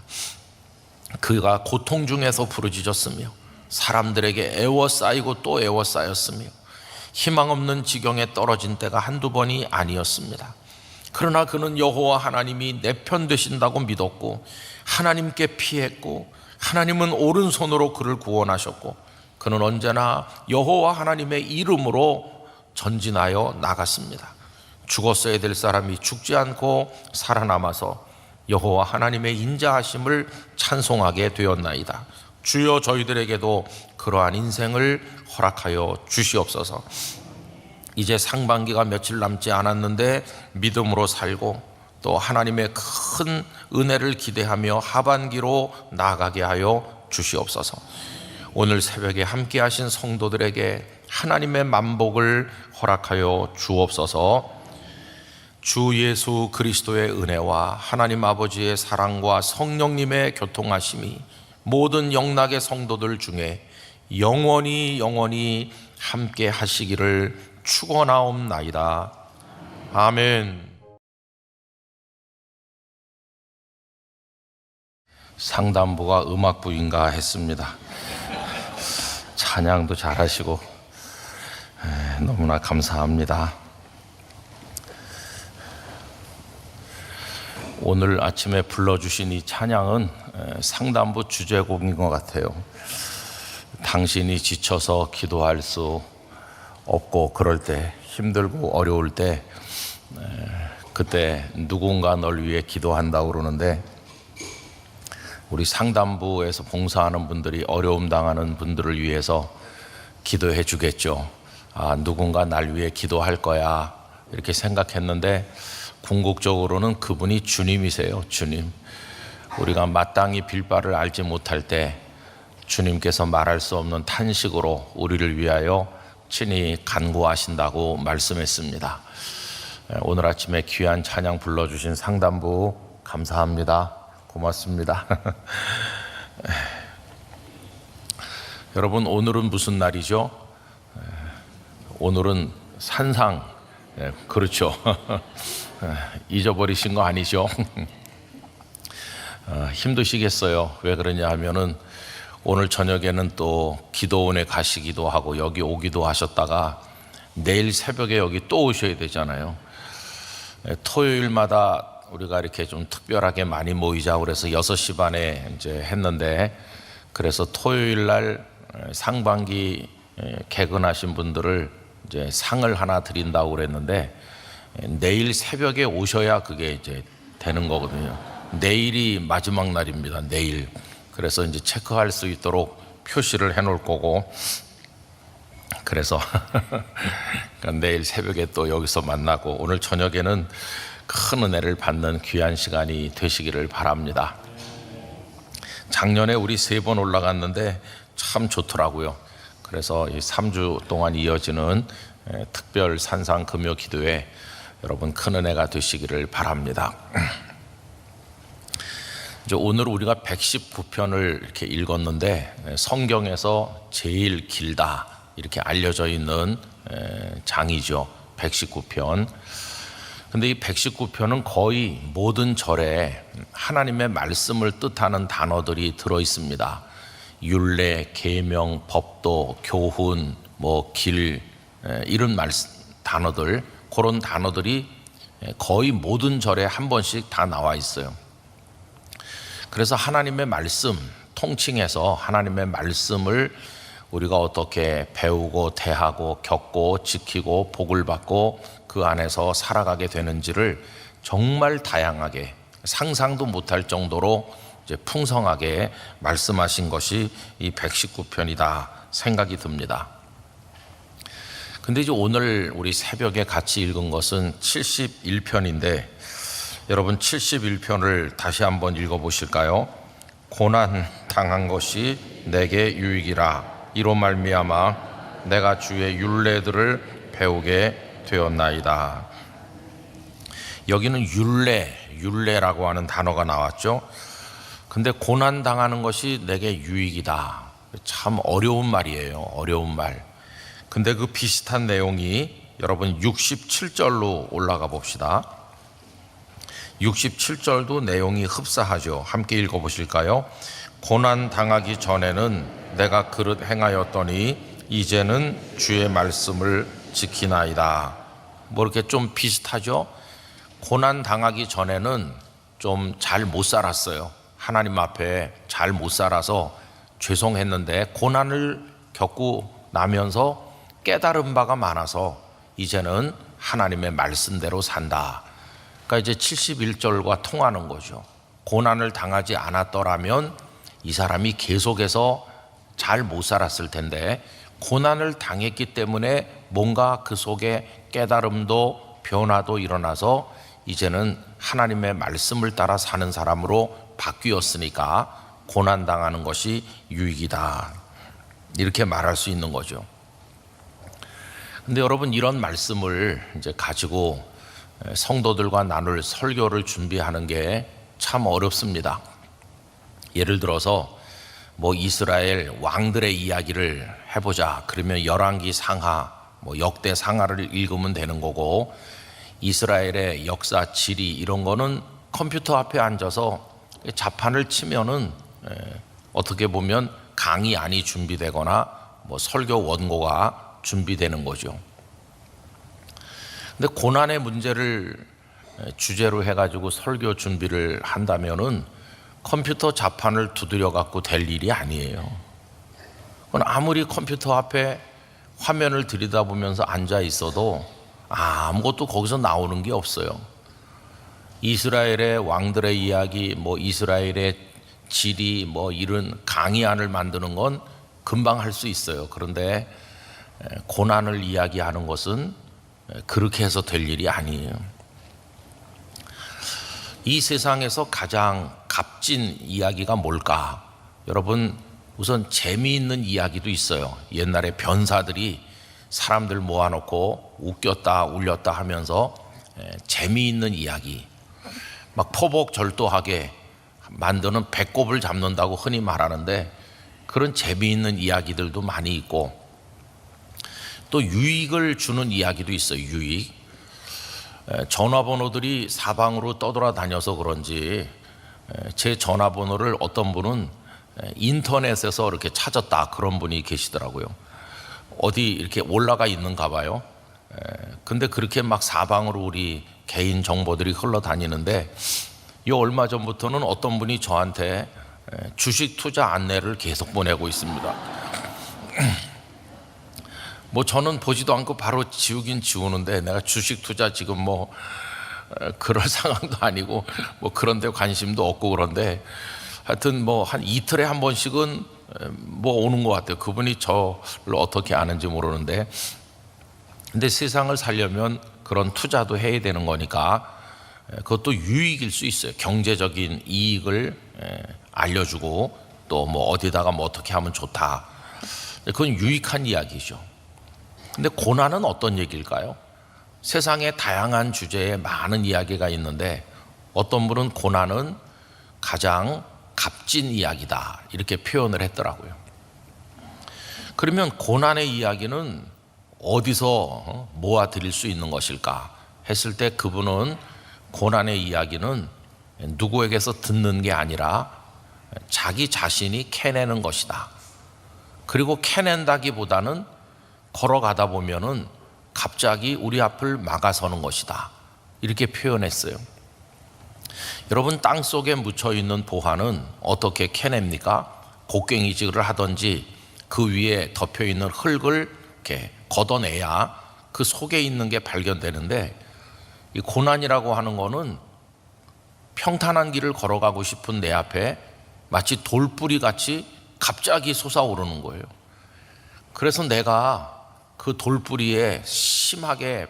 그가 고통 중에서 부르짖었으며 사람들에게 애워싸이고 또 애워싸였으며 희망 없는 지경에 떨어진 때가 한두 번이 아니었습니다. 그러나 그는 여호와 하나님이 내 편 되신다고 믿었고 하나님께 피했고 하나님은 오른손으로 그를 구원하셨고 그는 언제나 여호와 하나님의 이름으로 전진하여 나갔습니다. 죽었어야 될 사람이 죽지 않고 살아남아서 여호와 하나님의 인자하심을 찬송하게 되었나이다. 주여, 저희들에게도 그러한 인생을 허락하여 주시옵소서. 이제 상반기가 며칠 남지 않았는데 믿음으로 살고 또 하나님의 큰 은혜를 기대하며 하반기로 나아가게 하여 주시옵소서. 오늘 새벽에 함께 하신 성도들에게 하나님의 만복을 허락하여 주옵소서. 주 예수 그리스도의 은혜와 하나님 아버지의 사랑과 성령님의 교통하심이 모든 영락의 성도들 중에 영원히 함께 하시기를 축원하옵나이다. 아멘. 상담부가 음악부인가 했습니다. 찬양도 잘하시고 너무나 감사합니다. 오늘 아침에 불러주신 이 찬양은 상담부 주제곡인 것 같아요. 당신이 지쳐서 기도할 수 없고 그럴 때, 힘들고 어려울 때, 그때 누군가 널 위해 기도한다고 그러는데, 우리 상담부에서 봉사하는 분들이 어려움 당하는 분들을 위해서 기도해 주겠죠. 아, 누군가 날 위해 기도할 거야 이렇게 생각했는데, 궁극적으로는 그분이 주님이세요. 주님. 우리가 마땅히 빌 바를 알지 못할 때 주님께서 말할 수 없는 탄식으로 우리를 위하여 친히 간구하신다고 말씀했습니다. 오늘 아침에 귀한 찬양 불러주신 상담부 감사합니다. 고맙습니다. 여러분, 오늘은 무슨 날이죠? 오늘은 산상. 그렇죠. 잊어버리신 거 아니죠? 힘드시겠어요. 왜 그러냐 하면은 오늘 저녁에는 또 기도원에 가시기도 하고 여기 오기도 하셨다가 내일 새벽에 여기 또 오셔야 되잖아요. 토요일마다 우리가 이렇게 좀 특별하게 많이 모이자고 그래서 6시 반에 이제 했는데, 그래서 토요일 날 상반기 개근하신 분들을 이제 상을 하나 드린다고 그랬는데, 내일 새벽에 오셔야 그게 이제 되는 거거든요. 내일이 마지막 날입니다. 내일. 그래서 이제 체크할 수 있도록 표시를 해 놓을 거고, 그래서 그러니까 내일 새벽에 또 여기서 만나고 오늘 저녁에는 큰 은혜를 받는 귀한 시간이 되시기를 바랍니다. 작년에 우리 3번 올라갔는데 참 좋더라고요. 그래서 이 3주 동안 이어지는 특별 산상 금요 기도회 여러분 큰 은혜가 되시기를 바랍니다. 이제 오늘 우리가 119편을 이렇게 읽었는데, 성경에서 제일 길다 이렇게 알려져 있는 장이죠. 119편. 근데 이 119편은 거의 모든 절에 하나님의 말씀을 뜻하는 단어들이 들어 있습니다. 율례, 계명, 법도, 교훈, 길, 이런 단어들, 그런 단어들이 거의 모든 절에 한 번씩 다 나와 있어요. 그래서 하나님의 말씀, 통칭해서 하나님의 말씀을 우리가 어떻게 배우고 대하고 겪고 지키고 복을 받고 그 안에서 살아가게 되는지를 정말 다양하게, 상상도 못할 정도로 이제 풍성하게 말씀하신 것이 이 119편이다 생각이 듭니다. 근데 이제 오늘 우리 새벽에 같이 읽은 것은 71편인데, 여러분 71편을 다시 한번 읽어보실까요? 고난 당한 것이 내게 유익이라. 이로 말미암아 내가 주의 율례들을 배우게 되었나이다. 여기는 율례라고 하는 단어가 나왔죠. 근데 고난 당하는 것이 내게 유익이다. 참 어려운 말이에요. 어려운 말. 근데 그 비슷한 내용이 여러분 67절로 올라가 봅시다. 67절도 내용이 흡사하죠. 함께 읽어보실까요? 고난 당하기 전에는 내가 그릇 행하였더니 이제는 주의 말씀을 지키나이다. 이렇게 좀 비슷하죠. 고난 당하기 전에는 좀 잘 못 살았어요. 하나님 앞에 잘 못 살아서 죄송했는데, 고난을 겪고 나면서 깨달은 바가 많아서 이제는 하나님의 말씀대로 산다. 그러니까 이제 71절과 통하는 거죠. 고난을 당하지 않았더라면 이 사람이 계속해서 잘 못 살았을 텐데, 고난을 당했기 때문에 뭔가 그 속에 깨달음도 변화도 일어나서 이제는 하나님의 말씀을 따라 사는 사람으로 바뀌었으니까 고난 당하는 것이 유익이다. 이렇게 말할 수 있는 거죠. 근데 여러분, 이런 말씀을 이제 가지고 성도들과 나눌 설교를 준비하는 게 참 어렵습니다. 예를 들어서 이스라엘 왕들의 이야기를 해보자. 그러면 열왕기 상하, 역대 상하를 읽으면 되는 거고, 이스라엘의 역사, 지리 이런 거는 컴퓨터 앞에 앉아서 자판을 치면은 어떻게 보면 강의안이 준비되거나 뭐 설교 원고가 준비되는 거죠. 근데 고난의 문제를 주제로 해가지고 설교 준비를 한다면은 컴퓨터 자판을 두드려 갖고 될 일이 아니에요. 그건 아무리 컴퓨터 앞에 화면을 들여다보면서 앉아 있어도 아무것도 거기서 나오는 게 없어요. 이스라엘의 왕들의 이야기, 뭐 이스라엘의 지리, 뭐 이런 강의안을 만드는 건 금방 할 수 있어요. 그런데 고난을 이야기하는 것은 그렇게 해서 될 일이 아니에요. 이 세상에서 가장 값진 이야기가 뭘까? 여러분, 우선 재미있는 이야기도 있어요. 옛날에 변사들이 사람들 모아놓고 웃겼다 울렸다 하면서 재미있는 이야기, 막 포복절도하게 만드는 배꼽을 잡는다고 흔히 말하는데 그런 재미있는 이야기들도 많이 있고, 또 유익을 주는 이야기도 있어요. 유익. 전화번호들이 사방으로 떠돌아다녀서 그런지 제 전화번호를 어떤 분은 인터넷에서 이렇게 찾았다 그런 분이 계시더라고요. 어디 이렇게 올라가 있는가 봐요. 근데 그렇게 막 사방으로 우리 개인 정보들이 흘러다니는데, 이 얼마 전부터는 어떤 분이 저한테 주식 투자 안내를 계속 보내고 있습니다. 뭐 저는 보지도 않고 바로 지우긴 지우는데, 내가 주식 투자 지금 뭐 그럴 상황도 아니고 뭐 그런 데 관심도 없고, 그런데 하여튼 뭐 한 이틀에 한 번씩은 뭐 오는 것 같아요. 그분이 저를 어떻게 아는지 모르는데, 근데 세상을 살려면 그런 투자도 해야 되는 거니까 그것도 유익일 수 있어요. 경제적인 이익을 알려주고 또 뭐 어디다가 뭐 어떻게 하면 좋다, 그건 유익한 이야기죠. 근데 고난은 어떤 얘기일까요? 세상에 다양한 주제에 많은 이야기가 있는데 어떤 분은 고난은 가장 값진 이야기다 이렇게 표현을 했더라고요. 그러면 고난의 이야기는 어디서 모아드릴 수 있는 것일까 했을 때, 그분은 고난의 이야기는 누구에게서 듣는 게 아니라 자기 자신이 캐내는 것이다. 그리고 캐낸다기보다는 걸어가다 보면은 갑자기 우리 앞을 막아서는 것이다 이렇게 표현했어요. 여러분, 땅 속에 묻혀 있는 보화는 어떻게 캐냅니까? 곡괭이질을 하든지 그 위에 덮여 있는 흙을 이렇게 걷어내야 그 속에 있는 게 발견되는데, 이 고난이라고 하는 거는 평탄한 길을 걸어가고 싶은 내 앞에 마치 돌뿌리 같이 갑자기 솟아오르는 거예요. 그래서 내가 그 돌뿌리에 심하게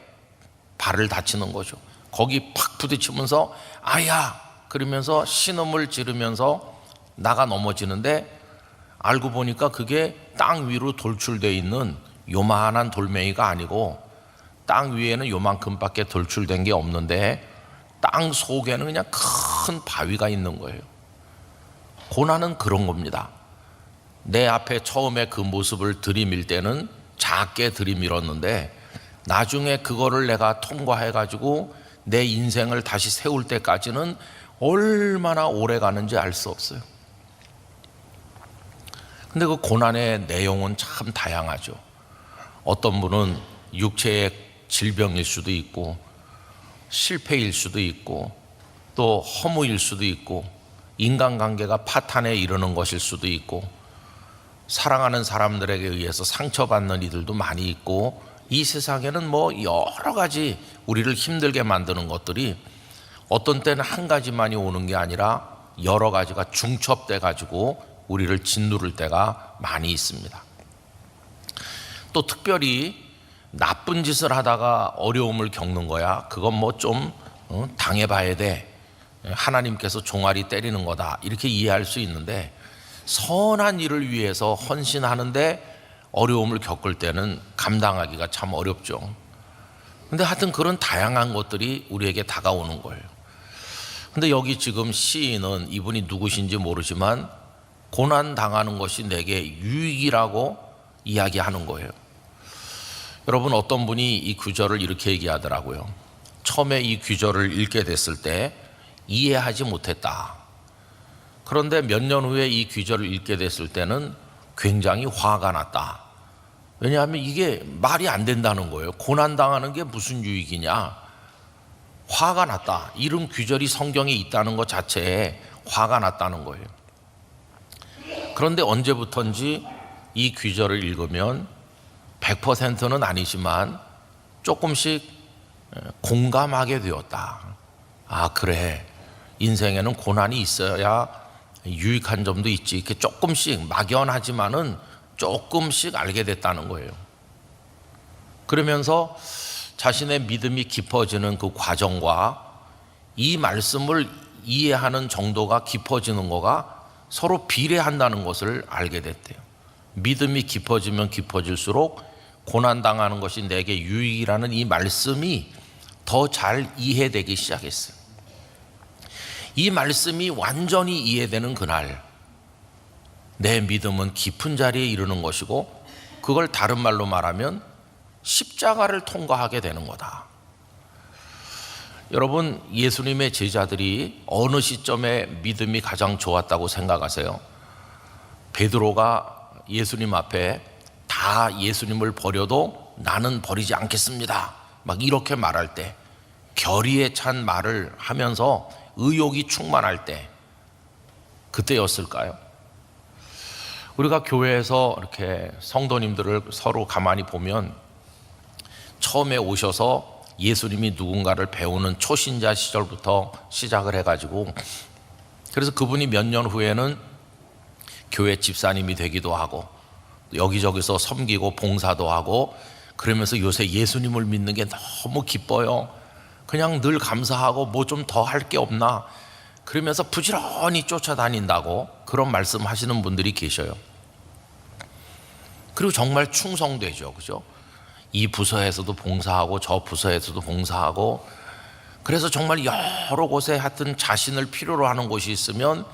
발을 다치는 거죠. 거기 팍 부딪히면서 아야 그러면서 신음을 지르면서 나가 넘어지는데, 알고 보니까 그게 땅 위로 돌출되어 있는 요만한 돌멩이가 아니고, 땅 위에는 요만큼밖에 돌출된 게 없는데 땅 속에는 그냥 큰 바위가 있는 거예요. 고난은 그런 겁니다. 내 앞에 처음에 그 모습을 들이밀 때는 작게 들이밀었는데, 나중에 그거를 내가 통과해 가지고 내 인생을 다시 세울 때까지는 얼마나 오래 가는지 알 수 없어요. 근데 그 고난의 내용은 참 다양하죠. 어떤 분은 육체의 질병일 수도 있고, 실패일 수도 있고, 또 허무일 수도 있고, 인간관계가 파탄에 이르는 것일 수도 있고, 사랑하는 사람들에게 의해서 상처받는 이들도 많이 있고, 이 세상에는 뭐 여러 가지 우리를 힘들게 만드는 것들이 어떤 때는 한 가지만이 오는 게 아니라 여러 가지가 중첩돼 가지고 우리를 짓누를 때가 많이 있습니다. 또 특별히 나쁜 짓을 하다가 어려움을 겪는 거야, 그건 뭐 좀 당해봐야 돼, 하나님께서 종아리 때리는 거다 이렇게 이해할 수 있는데, 선한 일을 위해서 헌신하는데 어려움을 겪을 때는 감당하기가 참 어렵죠. 근데 하여튼 그런 다양한 것들이 우리에게 다가오는 거예요. 근데 여기 지금 시인은, 이분이 누구신지 모르지만 고난 당하는 것이 내게 유익이라고 이야기하는 거예요. 여러분, 어떤 분이 이 구절을 이렇게 얘기하더라고요. 처음에 이 귀절을 읽게 됐을 때 이해하지 못했다. 그런데 몇 년 후에 이 귀절을 읽게 됐을 때는 굉장히 화가 났다. 왜냐하면 이게 말이 안 된다는 거예요. 고난당하는 게 무슨 유익이냐. 화가 났다. 이런 귀절이 성경에 있다는 것 자체에 화가 났다는 거예요. 그런데 언제부턴지 이 귀절을 읽으면 100%는 아니지만 조금씩 공감하게 되었다. 아, 그래. 인생에는 고난이 있어야 유익한 점도 있지. 이렇게 조금씩 막연하지만은 조금씩 알게 됐다는 거예요. 그러면서 자신의 믿음이 깊어지는 그 과정과 이 말씀을 이해하는 정도가 깊어지는 거가 서로 비례한다는 것을 알게 됐대요. 믿음이 깊어지면 깊어질수록 고난당하는 것이 내게 유익이라는 이 말씀이 더 잘 이해되기 시작했어요. 이 말씀이 완전히 이해되는 그날 내 믿음은 깊은 자리에 이르는 것이고 그걸 다른 말로 말하면 십자가를 통과하게 되는 거다. 여러분, 예수님의 제자들이 어느 시점에 믿음이 가장 좋았다고 생각하세요? 베드로가 예수님 앞에 다 예수님을 버려도 나는 버리지 않겠습니다 막 이렇게 말할 때, 결의에 찬 말을 하면서 의욕이 충만할 때, 그때였을까요? 우리가 교회에서 이렇게 성도님들을 서로 가만히 보면 처음에 오셔서 예수님이 누군가를 배우는 초신자 시절부터 시작을 해가지고, 그래서 그분이 몇 년 후에는 교회 집사님이 되기도 하고 여기저기서 섬기고 봉사도 하고, 그러면서 요새 예수님을 믿는 게 너무 기뻐요. 그냥 늘 감사하고 뭐 좀 더 할 게 없나, 그러면서 부지런히 쫓아다닌다고 그런 말씀하시는 분들이 계셔요. 그리고 정말 충성되죠, 그죠? 이 부서에서도 봉사하고 저 부서에서도 봉사하고, 그래서 정말 여러 곳에 하여튼 자신을 필요로 하는 곳이 있으면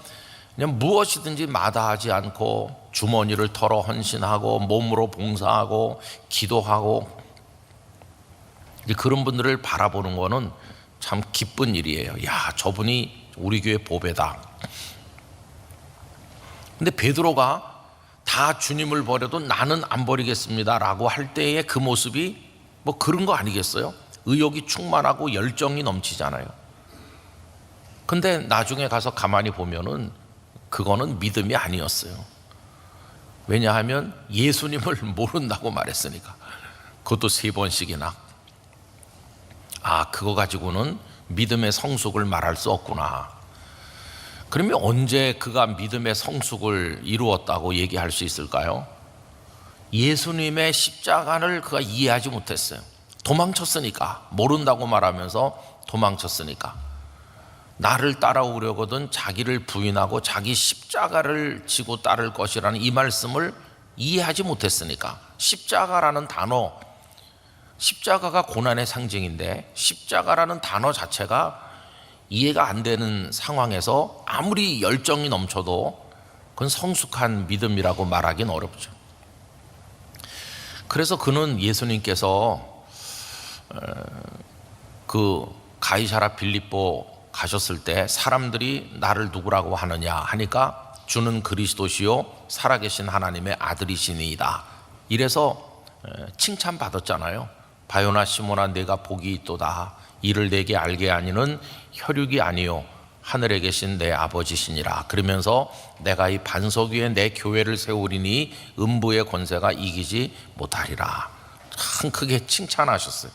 그냥 무엇이든지 마다하지 않고 주머니를 털어 헌신하고 몸으로 봉사하고 기도하고, 그런 분들을 바라보는 거는 참 기쁜 일이에요. 야, 저분이 우리 교회 보배다. 근데 베드로가 다 주님을 버려도 나는 안 버리겠습니다 라고 할 때의 그 모습이 뭐 그런 거 아니겠어요? 의욕이 충만하고 열정이 넘치잖아요. 근데 나중에 가서 가만히 보면은 그거는 믿음이 아니었어요. 왜냐하면 예수님을 모른다고 말했으니까. 그것도 3번씩이나. 아, 그거 가지고는 믿음의 성숙을 말할 수 없구나. 그러면 언제 그가 믿음의 성숙을 이루었다고 얘기할 수 있을까요? 예수님의 십자가를 그가 이해하지 못했어요. 도망쳤으니까. 모른다고 말하면서 도망쳤으니까. 나를 따라오려거든 자기를 부인하고 자기 십자가를 지고 따를 것이라는 이 말씀을 이해하지 못했으니까. 십자가라는 단어, 십자가가 고난의 상징인데 십자가라는 단어 자체가 이해가 안 되는 상황에서 아무리 열정이 넘쳐도 그건 성숙한 믿음이라고 말하기는 어렵죠. 그래서 그는 예수님께서 그 가이사랴 빌립보 가셨을 때 사람들이 나를 누구라고 하느냐 하니까 주는 그리스도시요 살아계신 하나님의 아들이시니이다. 이래서 칭찬받았잖아요. 바요나 시몬아 내가 복이 있도다. 이를 내게 알게 하니는 혈육이 아니요 하늘에 계신 내 아버지시니라. 그러면서 내가 이 반석 위에 내 교회를 세우리니 음부의 권세가 이기지 못하리라. 참 크게 칭찬하셨어요.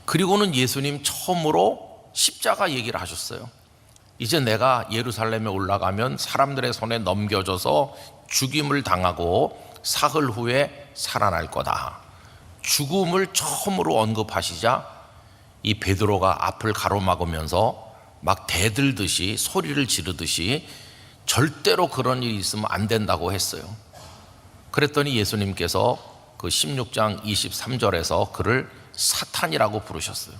그리고는 예수님 처음으로 십자가 얘기를 하셨어요. 이제 내가 예루살렘에 올라가면 사람들의 손에 넘겨져서 죽임을 당하고 사흘 후에 살아날 거다. 죽음을 처음으로 언급하시자 이 베드로가 앞을 가로막으면서 막 대들듯이 소리를 지르듯이 절대로 그런 일이 있으면 안 된다고 했어요. 그랬더니 예수님께서 그 16장 23절에서 그를 사탄이라고 부르셨어요.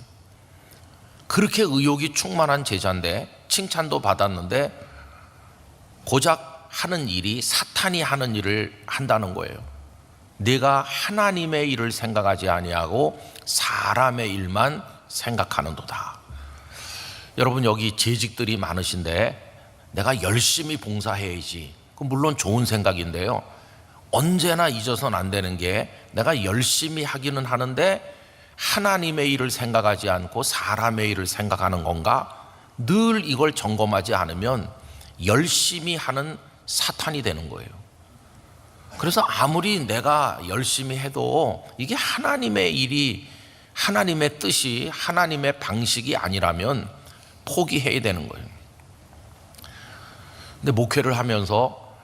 그렇게 의욕이 충만한 제자인데 칭찬도 받았는데 고작 하는 일이 사탄이 하는 일을 한다는 거예요. 내가 하나님의 일을 생각하지 아니하고 사람의 일만 생각하는도다. 여러분, 여기 재직들이 많으신데 내가 열심히 봉사해야지, 그 물론 좋은 생각인데요, 언제나 잊어서는 안 되는 게 내가 열심히 하기는 하는데 하나님의 일을 생각하지 않고 사람의 일을 생각하는 건가, 늘 이걸 점검하지 않으면 열심히 하는 사탄이 되는 거예요. 그래서 아무리 내가 열심히 해도 이게 하나님의 일이, 하나님의 뜻이, 하나님의 방식이 아니라면 포기해야 되는 거예요. 근데 목회를 하면서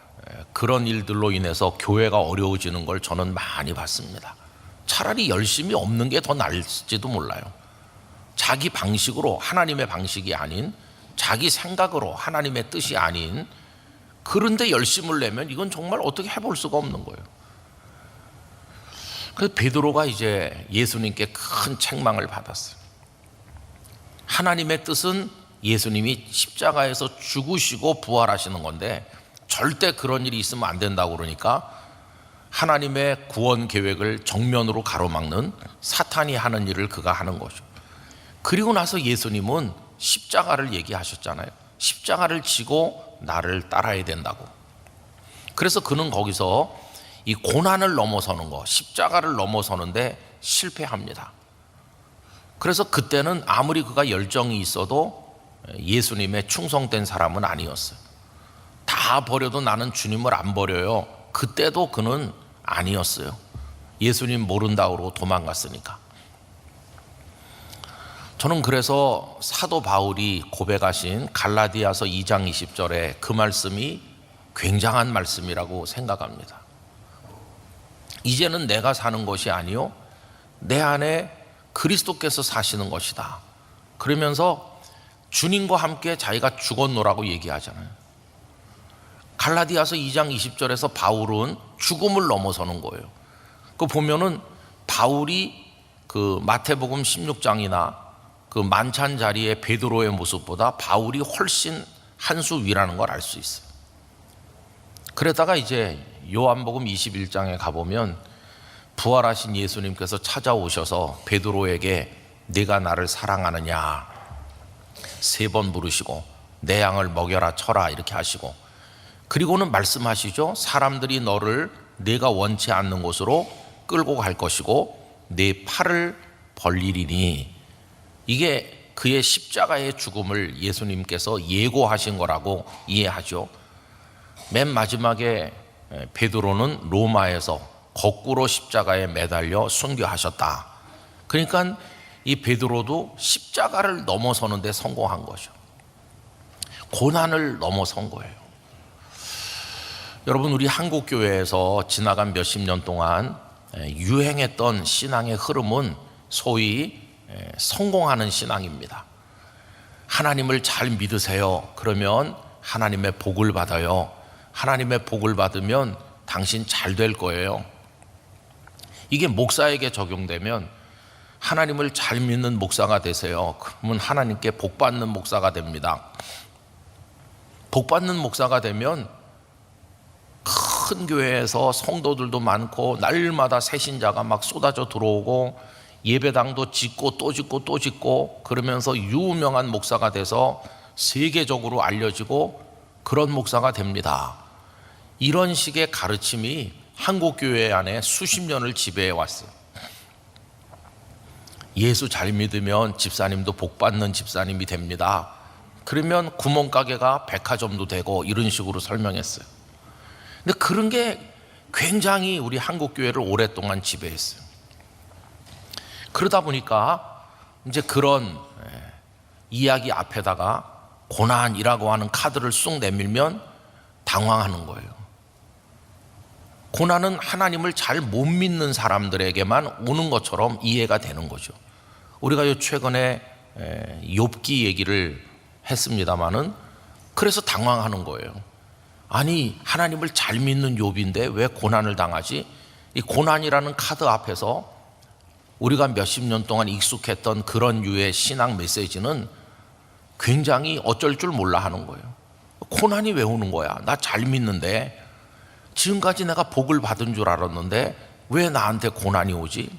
그런 일들로 인해서 교회가 어려워지는 걸 저는 많이 봤습니다. 차라리 열심히 없는 게 더 나을지도 몰라요. 자기 방식으로, 하나님의 방식이 아닌 자기 생각으로, 하나님의 뜻이 아닌, 그런데 열심을 내면 이건 정말 어떻게 해볼 수가 없는 거예요. 그래서 베드로가 이제 예수님께 큰 책망을 받았어요. 하나님의 뜻은 예수님이 십자가에서 죽으시고 부활하시는 건데 절대 그런 일이 있으면 안 된다고 그러니까 하나님의 구원 계획을 정면으로 가로막는 사탄이 하는 일을 그가 하는 거죠. 그리고 나서 예수님은 십자가를 얘기하셨잖아요. 십자가를 지고 나를 따라야 된다고. 그래서 그는 거기서 이 고난을 넘어서는 거, 십자가를 넘어서는데 실패합니다. 그래서 그때는 아무리 그가 열정이 있어도 예수님의 충성된 사람은 아니었어요. 다 버려도 나는 주님을 안 버려요, 그때도 그는 아니었어요. 예수님 모른다고 그러고 도망갔으니까. 저는 그래서 사도 바울이 고백하신 갈라디아서 2장 20절에 그 말씀이 굉장한 말씀이라고 생각합니다. 이제는 내가 사는 것이 아니요 내 안에 그리스도께서 사시는 것이다. 그러면서 주님과 함께 자기가 죽었노라고 얘기하잖아요. 갈라디아서 2장 20절에서 바울은 죽음을 넘어서는 거예요. 그 보면은 바울이 그 마태복음 16장이나 그 만찬 자리의 베드로의 모습보다 바울이 훨씬 한 수 위라는 걸 알 수 있어요. 그러다가 이제 요한복음 21장에 가보면 부활하신 예수님께서 찾아오셔서 베드로에게 네가 나를 사랑하느냐 3번 부르시고 내 양을 먹여라 쳐라 이렇게 하시고, 그리고는 말씀하시죠. 사람들이 너를 네가 원치 않는 곳으로 끌고 갈 것이고 네 팔을 벌리리니, 이게 그의 십자가의 죽음을 예수님께서 예고하신 거라고 이해하죠. 맨 마지막에 베드로는 로마에서 거꾸로 십자가에 매달려 순교하셨다. 그러니까 이 베드로도 십자가를 넘어서는 데 성공한 거죠. 고난을 넘어선 거예요. 여러분, 우리 한국교회에서 지나간 몇십 년 동안 유행했던 신앙의 흐름은 소위 성공하는 신앙입니다. 하나님을 잘 믿으세요. 그러면 하나님의 복을 받아요. 하나님의 복을 받으면 당신 잘 될 거예요. 이게 목사에게 적용되면 하나님을 잘 믿는 목사가 되세요. 그러면 하나님께 복 받는 목사가 됩니다. 복 받는 목사가 되면 큰 교회에서 성도들도 많고 날마다 새신자가 막 쏟아져 들어오고 예배당도 짓고 또 짓고 또 짓고 그러면서 유명한 목사가 돼서 세계적으로 알려지고 그런 목사가 됩니다. 이런 식의 가르침이 한국교회 안에 수십 년을 지배해 왔어요. 예수 잘 믿으면 집사님도 복 받는 집사님이 됩니다. 그러면 구멍가게가 백화점도 되고 이런 식으로 설명했어요. 근데 그런 게 굉장히 우리 한국교회를 오랫동안 지배했어요. 그러다 보니까 이제 그런 이야기 앞에다가 고난이라고 하는 카드를 쑥 내밀면 당황하는 거예요. 고난은 하나님을 잘 못 믿는 사람들에게만 오는 것처럼 이해가 되는 거죠. 우리가 최근에 욥기 얘기를 했습니다마는 그래서 당황하는 거예요. 아니, 하나님을 잘 믿는 욥인데 왜 고난을 당하지? 이 고난이라는 카드 앞에서 우리가 몇십 년 동안 익숙했던 그런 유의 신앙 메시지는 굉장히 어쩔 줄 몰라 하는 거예요. 고난이 왜 오는 거야? 나 잘 믿는데, 지금까지 내가 복을 받은 줄 알았는데 왜 나한테 고난이 오지?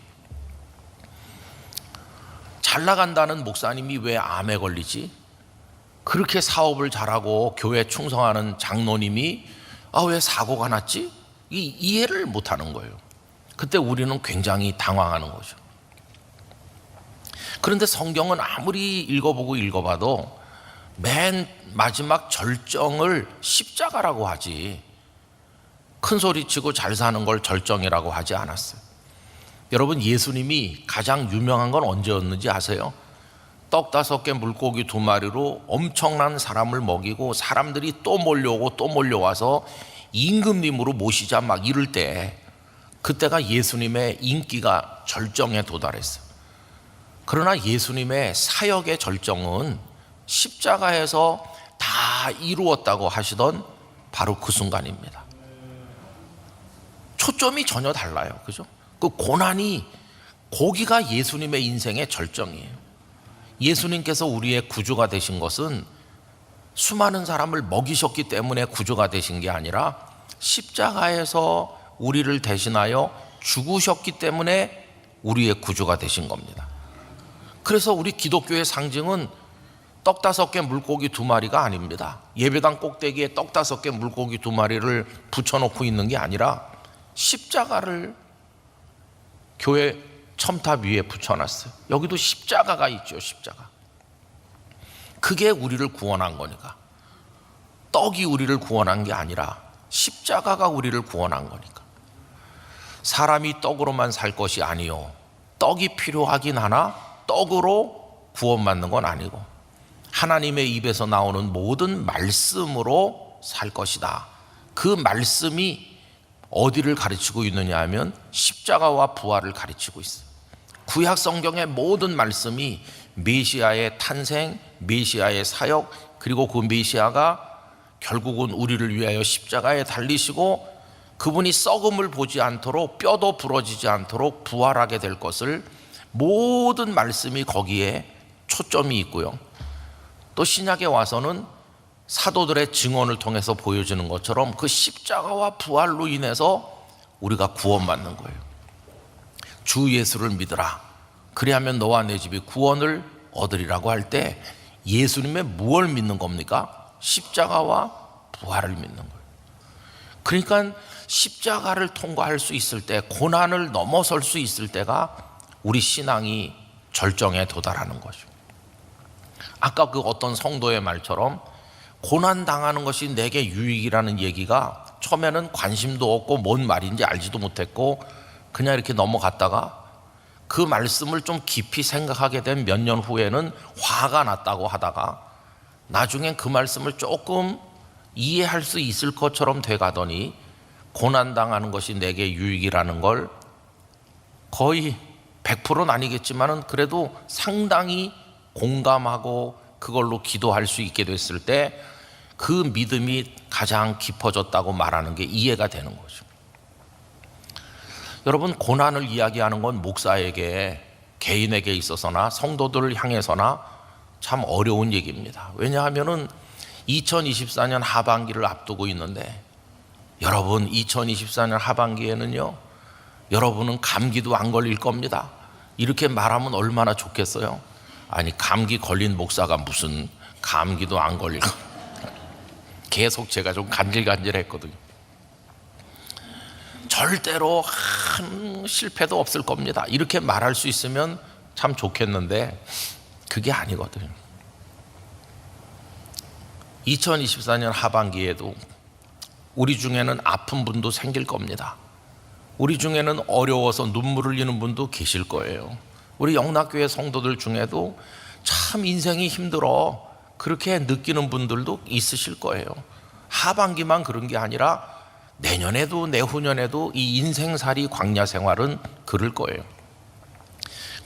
잘 나간다는 목사님이 왜 암에 걸리지? 그렇게 사업을 잘하고 교회 충성하는 장로님이 왜 사고가 났지? 이해를 못하는 거예요. 그때 우리는 굉장히 당황하는 거죠. 그런데 성경은 아무리 읽어보고 읽어봐도 맨 마지막 절정을 십자가라고 하지, 큰 소리치고 잘 사는 걸 절정이라고 하지 않았어요. 여러분, 예수님이 가장 유명한 건 언제였는지 아세요? 떡 5개 물고기 2마리로 엄청난 사람을 먹이고 사람들이 또 몰려오고 또 몰려와서 임금님으로 모시자 막 이럴 때, 그때가 예수님의 인기가 절정에 도달했어요. 그러나 예수님의 사역의 절정은 십자가에서 다 이루었다고 하시던 바로 그 순간입니다. 초점이 전혀 달라요. 그죠? 그 고난이, 거기가 예수님의 인생의 절정이에요. 예수님께서 우리의 구주가 되신 것은 수많은 사람을 먹이셨기 때문에 구주가 되신 게 아니라 십자가에서 우리를 대신하여 죽으셨기 때문에 우리의 구주가 되신 겁니다. 그래서 우리 기독교의 상징은 떡 5개 물고기 2마리가 아닙니다. 예배당 꼭대기에 떡 5개 물고기 2마리를 붙여놓고 있는 게 아니라 십자가를 교회 첨탑 위에 붙여놨어요. 여기도 십자가가 있죠. 십자가. 그게 우리를 구원한 거니까. 떡이 우리를 구원한 게 아니라 십자가가 우리를 구원한 거니까. 사람이 떡으로만 살 것이 아니요, 떡이 필요하긴 하나 떡으로 구원받는 건 아니고 하나님의 입에서 나오는 모든 말씀으로 살 것이다. 그 말씀이 어디를 가르치고 있느냐 하면 십자가와 부활을 가르치고 있어요. 구약 성경의 모든 말씀이 메시아의 탄생, 메시아의 사역, 그리고 그 메시아가 결국은 우리를 위하여 십자가에 달리시고 그분이 썩음을 보지 않도록, 뼈도 부러지지 않도록 부활하게 될 것을, 모든 말씀이 거기에 초점이 있고요. 또 신약에 와서는 사도들의 증언을 통해서 보여주는 것처럼 그 십자가와 부활로 인해서 우리가 구원받는 거예요. 주 예수를 믿으라, 그리하면 너와 내 집이 구원을 얻으리라고 할 때 예수님의 무엇을 믿는 겁니까? 십자가와 부활을 믿는 거예요. 그러니까 십자가를 통과할 수 있을 때, 고난을 넘어설 수 있을 때가 우리 신앙이 절정에 도달하는 거죠. 아까 그 어떤 성도의 말처럼 고난 당하는 것이 내게 유익이라는 얘기가 처음에는 관심도 없고 뭔 말인지 알지도 못했고 그냥 이렇게 넘어갔다가 그 말씀을 좀 깊이 생각하게 된 몇 년 후에는 화가 났다고 하다가 나중엔 그 말씀을 조금 이해할 수 있을 것처럼 돼가더니 고난 당하는 것이 내게 유익이라는 걸 거의 100%는 아니겠지만은 그래도 상당히 공감하고 그걸로 기도할 수 있게 됐을 때 그 믿음이 가장 깊어졌다고 말하는 게 이해가 되는 거죠. 여러분, 고난을 이야기하는 건 목사에게, 개인에게 있어서나 성도들을 향해서나 참 어려운 얘기입니다. 왜냐하면은 2024년 하반기를 앞두고 있는데, 여러분 2024년 하반기에는요, 여러분은 감기도 안 걸릴 겁니다. 이렇게 말하면 얼마나 좋겠어요. 아니, 감기 걸린 목사가 무슨 감기도 안 걸릴 거. 계속 제가 좀 간질간질했거든요. 절대로 한 실패도 없을 겁니다. 이렇게 말할 수 있으면 참 좋겠는데 그게 아니거든요. 2024년 하반기에도 우리 중에는 아픈 분도 생길 겁니다. 우리 중에는 어려워서 눈물을 흘리는 분도 계실 거예요. 우리 영락교회 성도들 중에도 참 인생이 힘들어 그렇게 느끼는 분들도 있으실 거예요. 하반기만 그런 게 아니라 내년에도 내후년에도 이 인생살이 광야 생활은 그럴 거예요.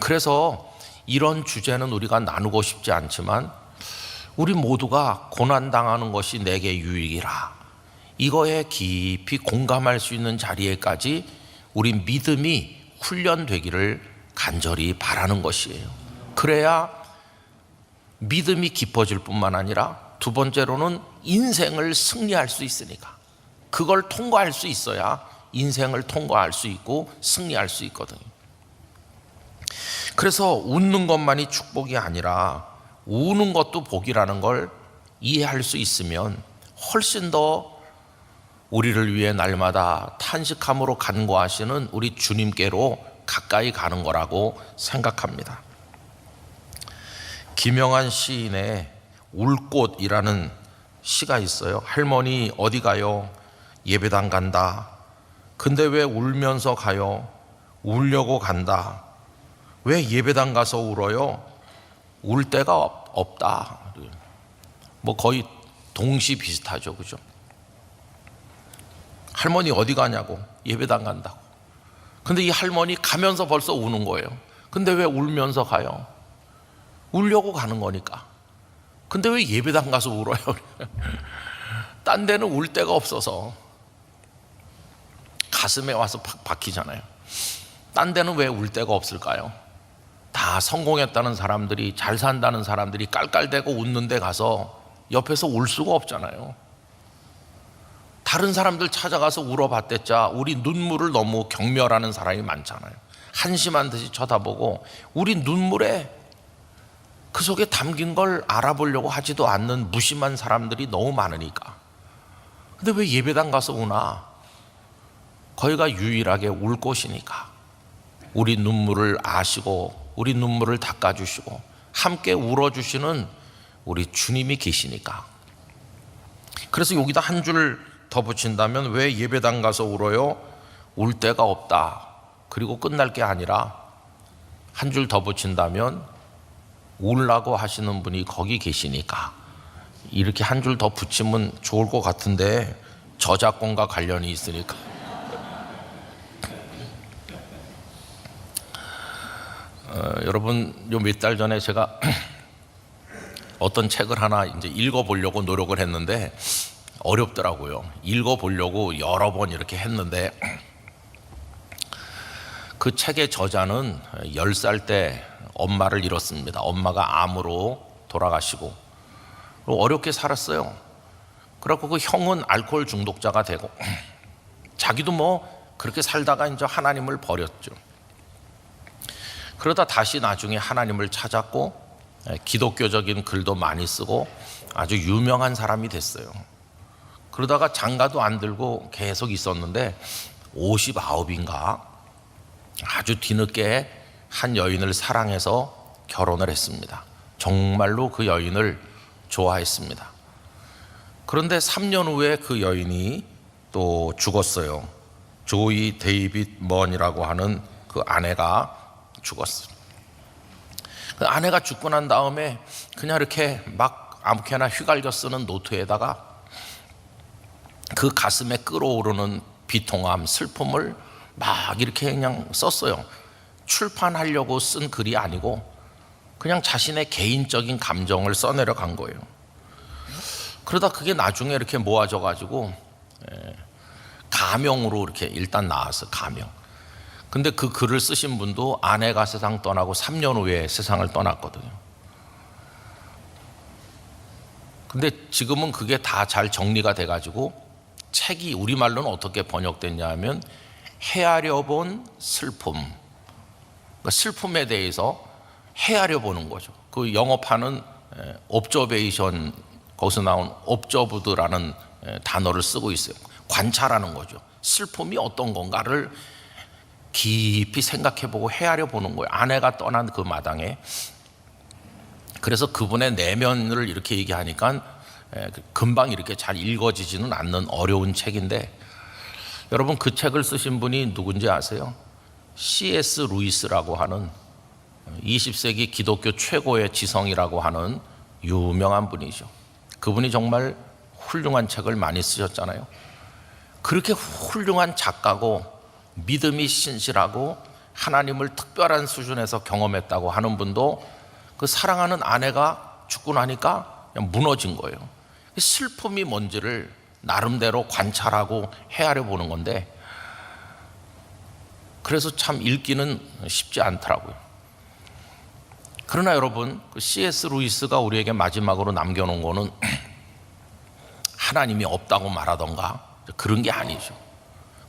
그래서 이런 주제는 우리가 나누고 싶지 않지만 우리 모두가 고난당하는 것이 내게 유익이라, 이거에 깊이 공감할 수 있는 자리에까지 우리 믿음이 훈련되기를 간절히 바라는 것이에요. 그래야 믿음이 깊어질 뿐만 아니라 두 번째로는 인생을 승리할 수 있으니까, 그걸 통과할 수 있어야 인생을 통과할 수 있고 승리할 수 있거든요. 그래서 웃는 것만이 축복이 아니라 우는 것도 복이라는 걸 이해할 수 있으면 훨씬 더 우리를 위해 날마다 탄식함으로 간구하시는 우리 주님께로 가까이 가는 거라고 생각합니다. 김영한 시인의 울꽃이라는 시가 있어요. 할머니 어디 가요? 예배당 간다. 근데 왜 울면서 가요? 울려고 간다. 왜 예배당 가서 울어요? 울 데가 없다. 뭐 거의 동시 비슷하죠, 그죠? 할머니 어디 가냐고? 예배당 간다고. 근데 이 할머니 가면서 벌써 우는 거예요. 근데 왜 울면서 가요? 울려고 가는 거니까. 근데 왜 예배당 가서 울어요? 딴 데는 울 데가 없어서 가슴에 와서 박히잖아요. 딴 데는 왜 울 데가 없을까요? 다 성공했다는 사람들이, 잘 산다는 사람들이 깔깔대고 웃는 데 가서 옆에서 울 수가 없잖아요. 다른 사람들 찾아가서 울어봤댔자 우리 눈물을 너무 경멸하는 사람이 많잖아요. 한심한 듯이 쳐다보고 우리 눈물에 그 속에 담긴 걸 알아보려고 하지도 않는 무심한 사람들이 너무 많으니까. 근데 왜 예배당 가서 우나? 거기가 유일하게 울 곳이니까. 우리 눈물을 아시고 우리 눈물을 닦아주시고 함께 울어주시는 우리 주님이 계시니까. 그래서 여기다 한 줄 더 붙인다면 왜 예배당 가서 울어요? 울 데가 없다. 그리고 끝날 게 아니라 한 줄 더 붙인다면 울라고 하시는 분이 거기 계시니까. 이렇게 한 줄 더 붙이면 좋을 것 같은데 저작권과 관련이 있으니까. 여러분, 요 몇 달 전에 제가 어떤 책을 하나 이제 읽어보려고 노력을 했는데 어렵더라고요. 읽어보려고 여러 번 이렇게 했는데 그 책의 저자는 10살 때 엄마를 잃었습니다. 엄마가 암으로 돌아가시고 어렵게 살았어요. 그래갖고 그 형은 알코올 중독자가 되고 자기도 뭐 그렇게 살다가 이제 하나님을 버렸죠. 그러다 다시 나중에 하나님을 찾았고 기독교적인 글도 많이 쓰고 아주 유명한 사람이 됐어요. 그러다가 장가도 안 들고 계속 있었는데 59인가 아주 뒤늦게 한 여인을 사랑해서 결혼을 했습니다. 정말로 그 여인을 좋아했습니다. 그런데 3년 후에 그 여인이 또 죽었어요. 조이 데이빗 먼이라고 하는 그 아내가 죽었어요. 그 아내가 죽고 난 다음에 그냥 이렇게 막 아무렇게나 휘갈겨 쓰는 노트에다가 그 가슴에 끓어오르는 비통함, 슬픔을 막 이렇게 그냥 썼어요. 출판하려고 쓴 글이 아니고 그냥 자신의 개인적인 감정을 써내려 간 거예요. 그러다 그게 나중에 이렇게 모아져 가지고 가명으로 이렇게 일단 나왔어요. 가명. 근데 그 글을 쓰신 분도 아내가 세상 떠나고 3년 후에 세상을 떠났거든요. 근데 지금은 그게 다 잘 정리가 돼 가지고 책이 우리말로는 어떻게 번역됐냐 하면 헤아려 본 슬픔. 그러니까 슬픔에 대해서 헤아려 보는 거죠. 그 영어판은 옵저베이션, 거기서 나온 옵저브드라는 단어를 쓰고 있어요. 관찰하는 거죠. 슬픔이 어떤 건가를 깊이 생각해보고 헤아려 보는 거예요. 아내가 떠난 그 마당에. 그래서 그분의 내면을 이렇게 얘기하니까 금방 이렇게 잘 읽어지지는 않는 어려운 책인데, 여러분 그 책을 쓰신 분이 누군지 아세요? C.S. 루이스라고 하는 20세기 기독교 최고의 지성이라고 하는 유명한 분이죠. 그분이 정말 훌륭한 책을 많이 쓰셨잖아요. 그렇게 훌륭한 작가고 믿음이 신실하고 하나님을 특별한 수준에서 경험했다고 하는 분도 그 사랑하는 아내가 죽고 나니까 그냥 무너진 거예요. 슬픔이 뭔지를 나름대로 관찰하고 헤아려 보는 건데, 그래서 참 읽기는 쉽지 않더라고요. 그러나 여러분, 그 C.S. 루이스가 우리에게 마지막으로 남겨놓은 거는 하나님이 없다고 말하던가 그런 게 아니죠.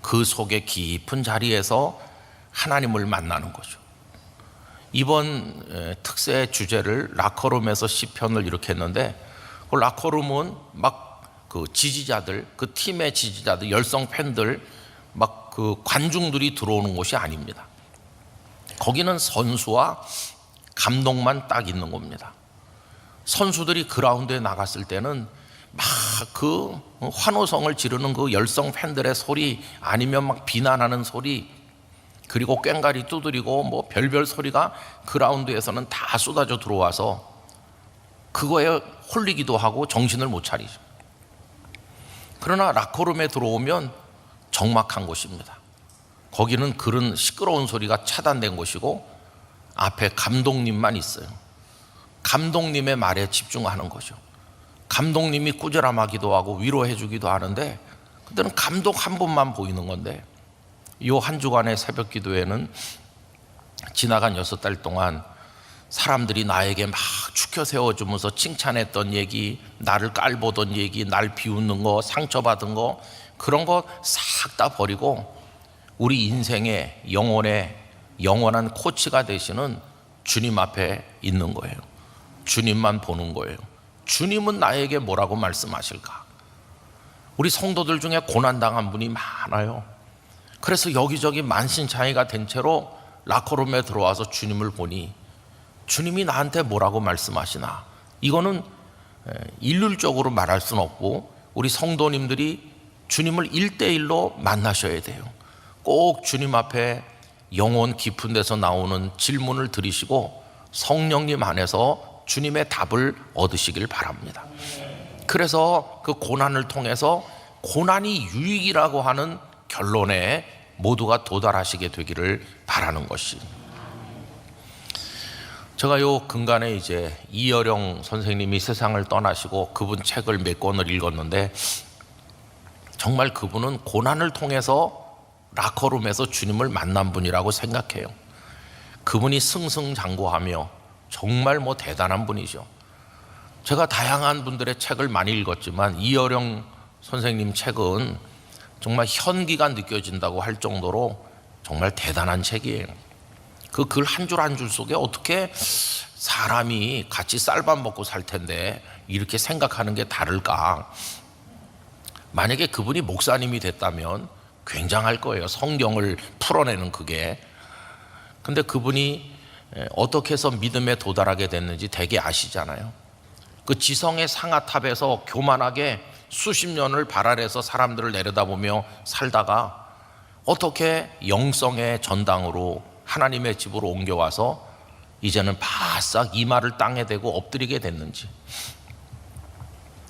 그 속에 깊은 자리에서 하나님을 만나는 거죠. 이번 특세 주제를 라커룸에서 시편을 이렇게 했는데, 그 라커룸은 막 그 지지자들, 그 팀의 지지자들, 열성 팬들, 막 그 관중들이 들어오는 곳이 아닙니다. 거기는 선수와 감독만 딱 있는 겁니다. 선수들이 그라운드에 나갔을 때는 막 그 환호성을 지르는 그 열성 팬들의 소리, 아니면 막 비난하는 소리, 그리고 꽹과리 두드리고 뭐 별별 소리가 그라운드에서는 다 쏟아져 들어와서 그거에 홀리기도 하고 정신을 못 차리죠. 그러나 라커룸에 들어오면 적막한 곳입니다. 거기는 그런 시끄러운 소리가 차단된 곳이고 앞에 감독님만 있어요. 감독님의 말에 집중하는 거죠. 감독님이 꾸지람하기도 하고 위로해 주기도 하는데, 그때는 감독 한 분만 보이는 건데, 이 한 주간의 새벽 기도회는 지나간 6달 동안 사람들이 나에게 막 축혀 세워주면서 칭찬했던 얘기, 나를 깔보던 얘기, 날 비웃는 거, 상처받은 거, 그런 거 싹 다 버리고 우리 인생의 영혼의 영원한 코치가 되시는 주님 앞에 있는 거예요. 주님만 보는 거예요. 주님은 나에게 뭐라고 말씀하실까? 우리 성도들 중에 고난당한 분이 많아요. 그래서 여기저기 만신창이가 된 채로 라커룸에 들어와서 주님을 보니 주님이 나한테 뭐라고 말씀하시나? 이거는 일률적으로 말할 수는 없고 우리 성도님들이 주님을 1대1로 만나셔야 돼요. 꼭 주님 앞에 영혼 깊은 데서 나오는 질문을 들으시고 성령님 안에서 주님의 답을 얻으시길 바랍니다. 그래서 그 고난을 통해서 고난이 유익이라고 하는 결론에 모두가 도달하시게 되기를 바라는 것이, 제가 요 근간에 이제 이어령 선생님이 세상을 떠나시고 그분 책을 몇 권을 읽었는데, 정말 그분은 고난을 통해서 라커룸에서 주님을 만난 분이라고 생각해요. 그분이 승승장구하며 정말 뭐 대단한 분이죠. 제가 다양한 분들의 책을 많이 읽었지만 이어령 선생님 책은 정말 현기가 느껴진다고 할 정도로 정말 대단한 책이에요. 그 글 한 줄 한 줄 속에 어떻게 사람이 같이 쌀밥 먹고 살 텐데 이렇게 생각하는 게 다를까? 만약에 그분이 목사님이 됐다면 굉장할 거예요. 성경을 풀어내는 그게. 근데 그분이 어떻게 해서 믿음에 도달하게 됐는지 대개 아시잖아요. 그 지성의 상아탑에서 교만하게 수십 년을 발 아래서 사람들을 내려다보며 살다가 어떻게 영성의 전당으로 하나님의 집으로 옮겨와서 이제는 바싹 이마를 땅에 대고 엎드리게 됐는지,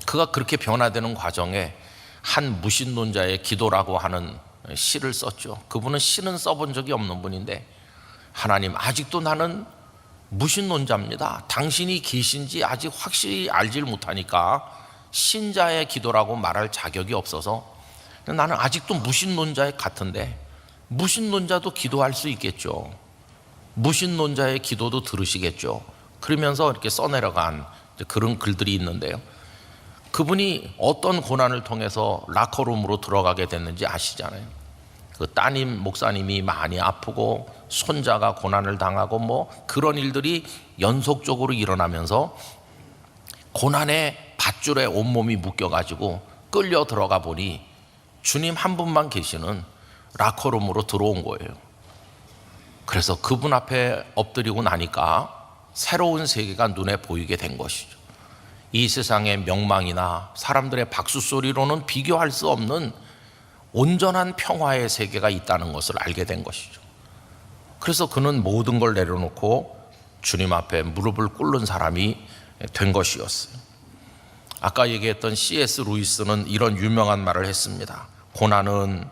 그가 그렇게 변화되는 과정에 한 무신론자의 기도라고 하는 시를 썼죠. 그분은 시는 써본 적이 없는 분인데, 하나님, 아직도 나는 무신론자입니다. 당신이 계신지 아직 확실히 알질 못하니까 신자의 기도라고 말할 자격이 없어서 나는 아직도 무신론자 같은데, 무신론자도 기도할 수 있겠죠. 무신론자의 기도도 들으시겠죠. 그러면서 이렇게 써내려간 그런 글들이 있는데요. 그분이 어떤 고난을 통해서 라커룸으로 들어가게 됐는지 아시잖아요. 그 따님 목사님이 많이 아프고 손자가 고난을 당하고 뭐 그런 일들이 연속적으로 일어나면서 고난의 밧줄에 온몸이 묶여가지고 끌려 들어가 보니 주님 한 분만 계시는 라커룸으로 들어온 거예요. 그래서 그분 앞에 엎드리고 나니까 새로운 세계가 눈에 보이게 된 것이죠. 이 세상의 명망이나 사람들의 박수 소리로는 비교할 수 없는 온전한 평화의 세계가 있다는 것을 알게 된 것이죠. 그래서 그는 모든 걸 내려놓고 주님 앞에 무릎을 꿇는 사람이 된 것이었어요. 아까 얘기했던 C.S. 루이스는 이런 유명한 말을 했습니다. 고난은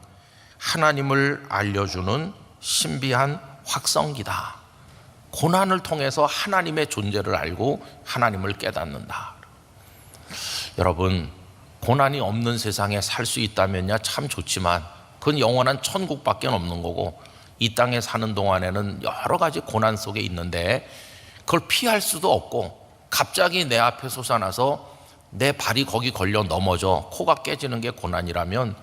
하나님을 알려주는 신비한 확성기다. 고난을 통해서 하나님의 존재를 알고 하나님을 깨닫는다. 여러분, 고난이 없는 세상에 살 수 있다면야 참 좋지만 그건 영원한 천국밖에 없는 거고, 이 땅에 사는 동안에는 여러 가지 고난 속에 있는데 그걸 피할 수도 없고, 갑자기 내 앞에 솟아나서 내 발이 거기 걸려 넘어져 코가 깨지는 게 고난이라면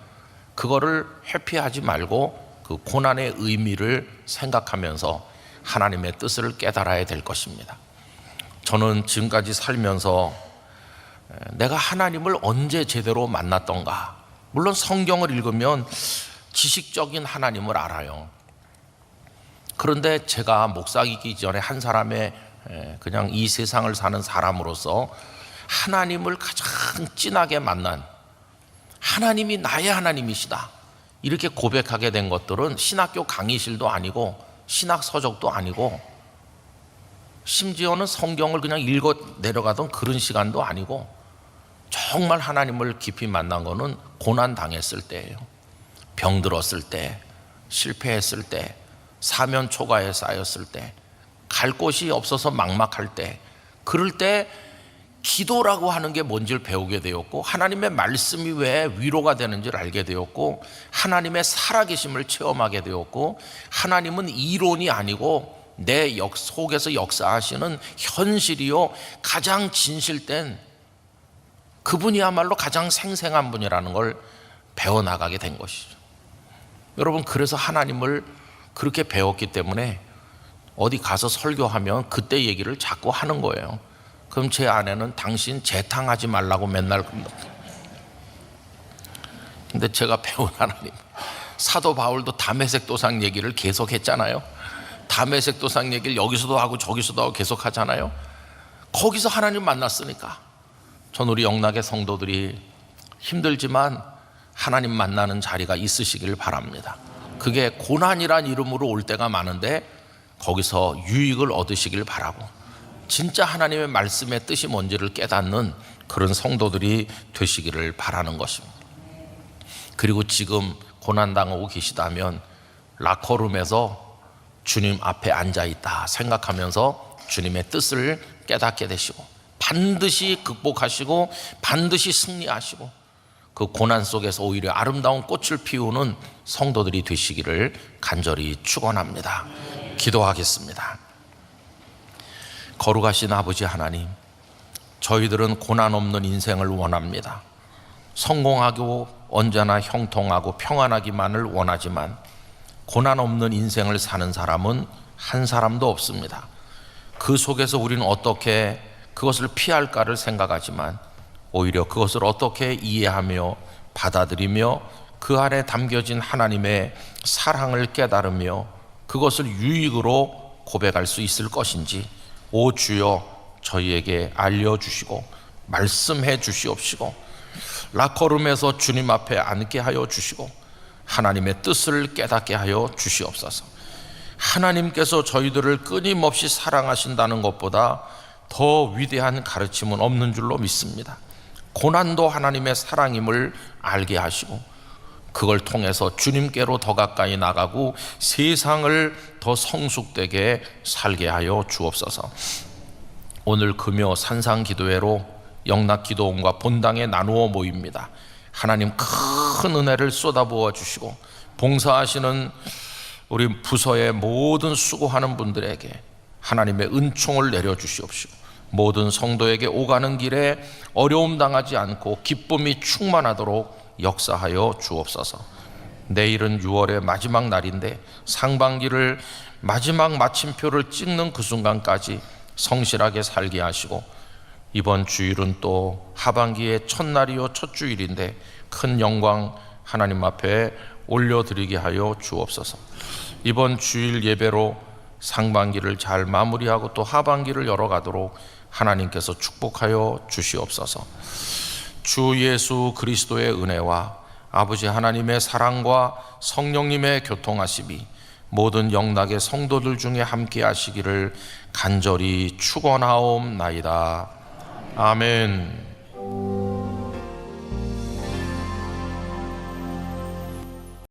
그거를 회피하지 말고 그 고난의 의미를 생각하면서 하나님의 뜻을 깨달아야 될 것입니다. 저는 지금까지 살면서 내가 하나님을 언제 제대로 만났던가, 물론 성경을 읽으면 지식적인 하나님을 알아요. 그런데 제가 목사이기 전에 한 사람의 그냥 이 세상을 사는 사람으로서 하나님을 가장 진하게 만난, 하나님이 나의 하나님이시다 이렇게 고백하게 된 것들은 신학교 강의실도 아니고 신학 서적도 아니고 심지어는 성경을 그냥 읽어 내려가던 그런 시간도 아니고 정말 하나님을 깊이 만난 거는 고난 당했을 때예요. 병들었을 때, 실패했을 때, 사면 초가에 쌓였을 때, 갈 곳이 없어서 막막할 때, 그럴 때 기도라고 하는 게 뭔지를 배우게 되었고, 하나님의 말씀이 왜 위로가 되는지를 알게 되었고, 하나님의 살아계심을 체험하게 되었고, 하나님은 이론이 아니고 내 속에서 역사하시는 현실이요 가장 진실된 그분이야말로 가장 생생한 분이라는 걸 배워나가게 된 것이죠. 여러분, 그래서 하나님을 그렇게 배웠기 때문에 어디 가서 설교하면 그때 얘기를 자꾸 하는 거예요. 그럼 제 아내는 당신 재탕하지 말라고 맨날 근데 제가 배운 하나님, 사도 바울도 다메섹 도상 얘기를 계속 했잖아요. 다메섹 도상 얘기를 여기서도 하고 저기서도 하고 계속 하잖아요. 거기서 하나님 만났으니까. 전 우리 영락의 성도들이 힘들지만 하나님 만나는 자리가 있으시길 바랍니다. 그게 고난이란 이름으로 올 때가 많은데 거기서 유익을 얻으시길 바라고, 진짜 하나님의 말씀의 뜻이 뭔지를 깨닫는 그런 성도들이 되시기를 바라는 것입니다. 그리고 지금 고난당하고 계시다면 라커룸에서 주님 앞에 앉아있다 생각하면서 주님의 뜻을 깨닫게 되시고 반드시 극복하시고 반드시 승리하시고 그 고난 속에서 오히려 아름다운 꽃을 피우는 성도들이 되시기를 간절히 축원합니다. 기도하겠습니다. 거룩하신 아버지 하나님, 저희들은 고난 없는 인생을 원합니다. 성공하고 언제나 형통하고 평안하기만을 원하지만 고난 없는 인생을 사는 사람은 한 사람도 없습니다. 그 속에서 우리는 어떻게 그것을 피할까를 생각하지만 오히려 그것을 어떻게 이해하며 받아들이며 그 안에 담겨진 하나님의 사랑을 깨달으며 그것을 유익으로 고백할 수 있을 것인지 오 주여 저희에게 알려주시고 말씀해 주시옵시고 라커룸에서 주님 앞에 앉게 하여 주시고 하나님의 뜻을 깨닫게 하여 주시옵소서. 하나님께서 저희들을 끊임없이 사랑하신다는 것보다 더 위대한 가르침은 없는 줄로 믿습니다. 고난도 하나님의 사랑임을 알게 하시고 그걸 통해서 주님께로 더 가까이 나가고 세상을 더 성숙되게 살게 하여 주옵소서. 오늘 금요 산상기도회로 영락기도원과 본당에 나누어 모입니다. 하나님 큰 은혜를 쏟아부어 주시고 봉사하시는 우리 부서의 모든 수고하는 분들에게 하나님의 은총을 내려주시옵시고 모든 성도에게 오가는 길에 어려움 당하지 않고 기쁨이 충만하도록 역사하여 주옵소서. 내일은 6월의 마지막 날인데 상반기를 마지막 마침표를 찍는 그 순간까지 성실하게 살게 하시고 이번 주일은 또 하반기의 첫날이요 첫 주일인데 큰 영광 하나님 앞에 올려드리게 하여 주옵소서. 이번 주일 예배로 상반기를 잘 마무리하고 또 하반기를 열어가도록 하나님께서 축복하여 주시옵소서. 주 예수 그리스도의 은혜와 아버지 하나님의 사랑과 성령님의 교통하심이 모든 영락의 성도들 중에 함께 하시기를 간절히 축원하옵나이다. 아멘.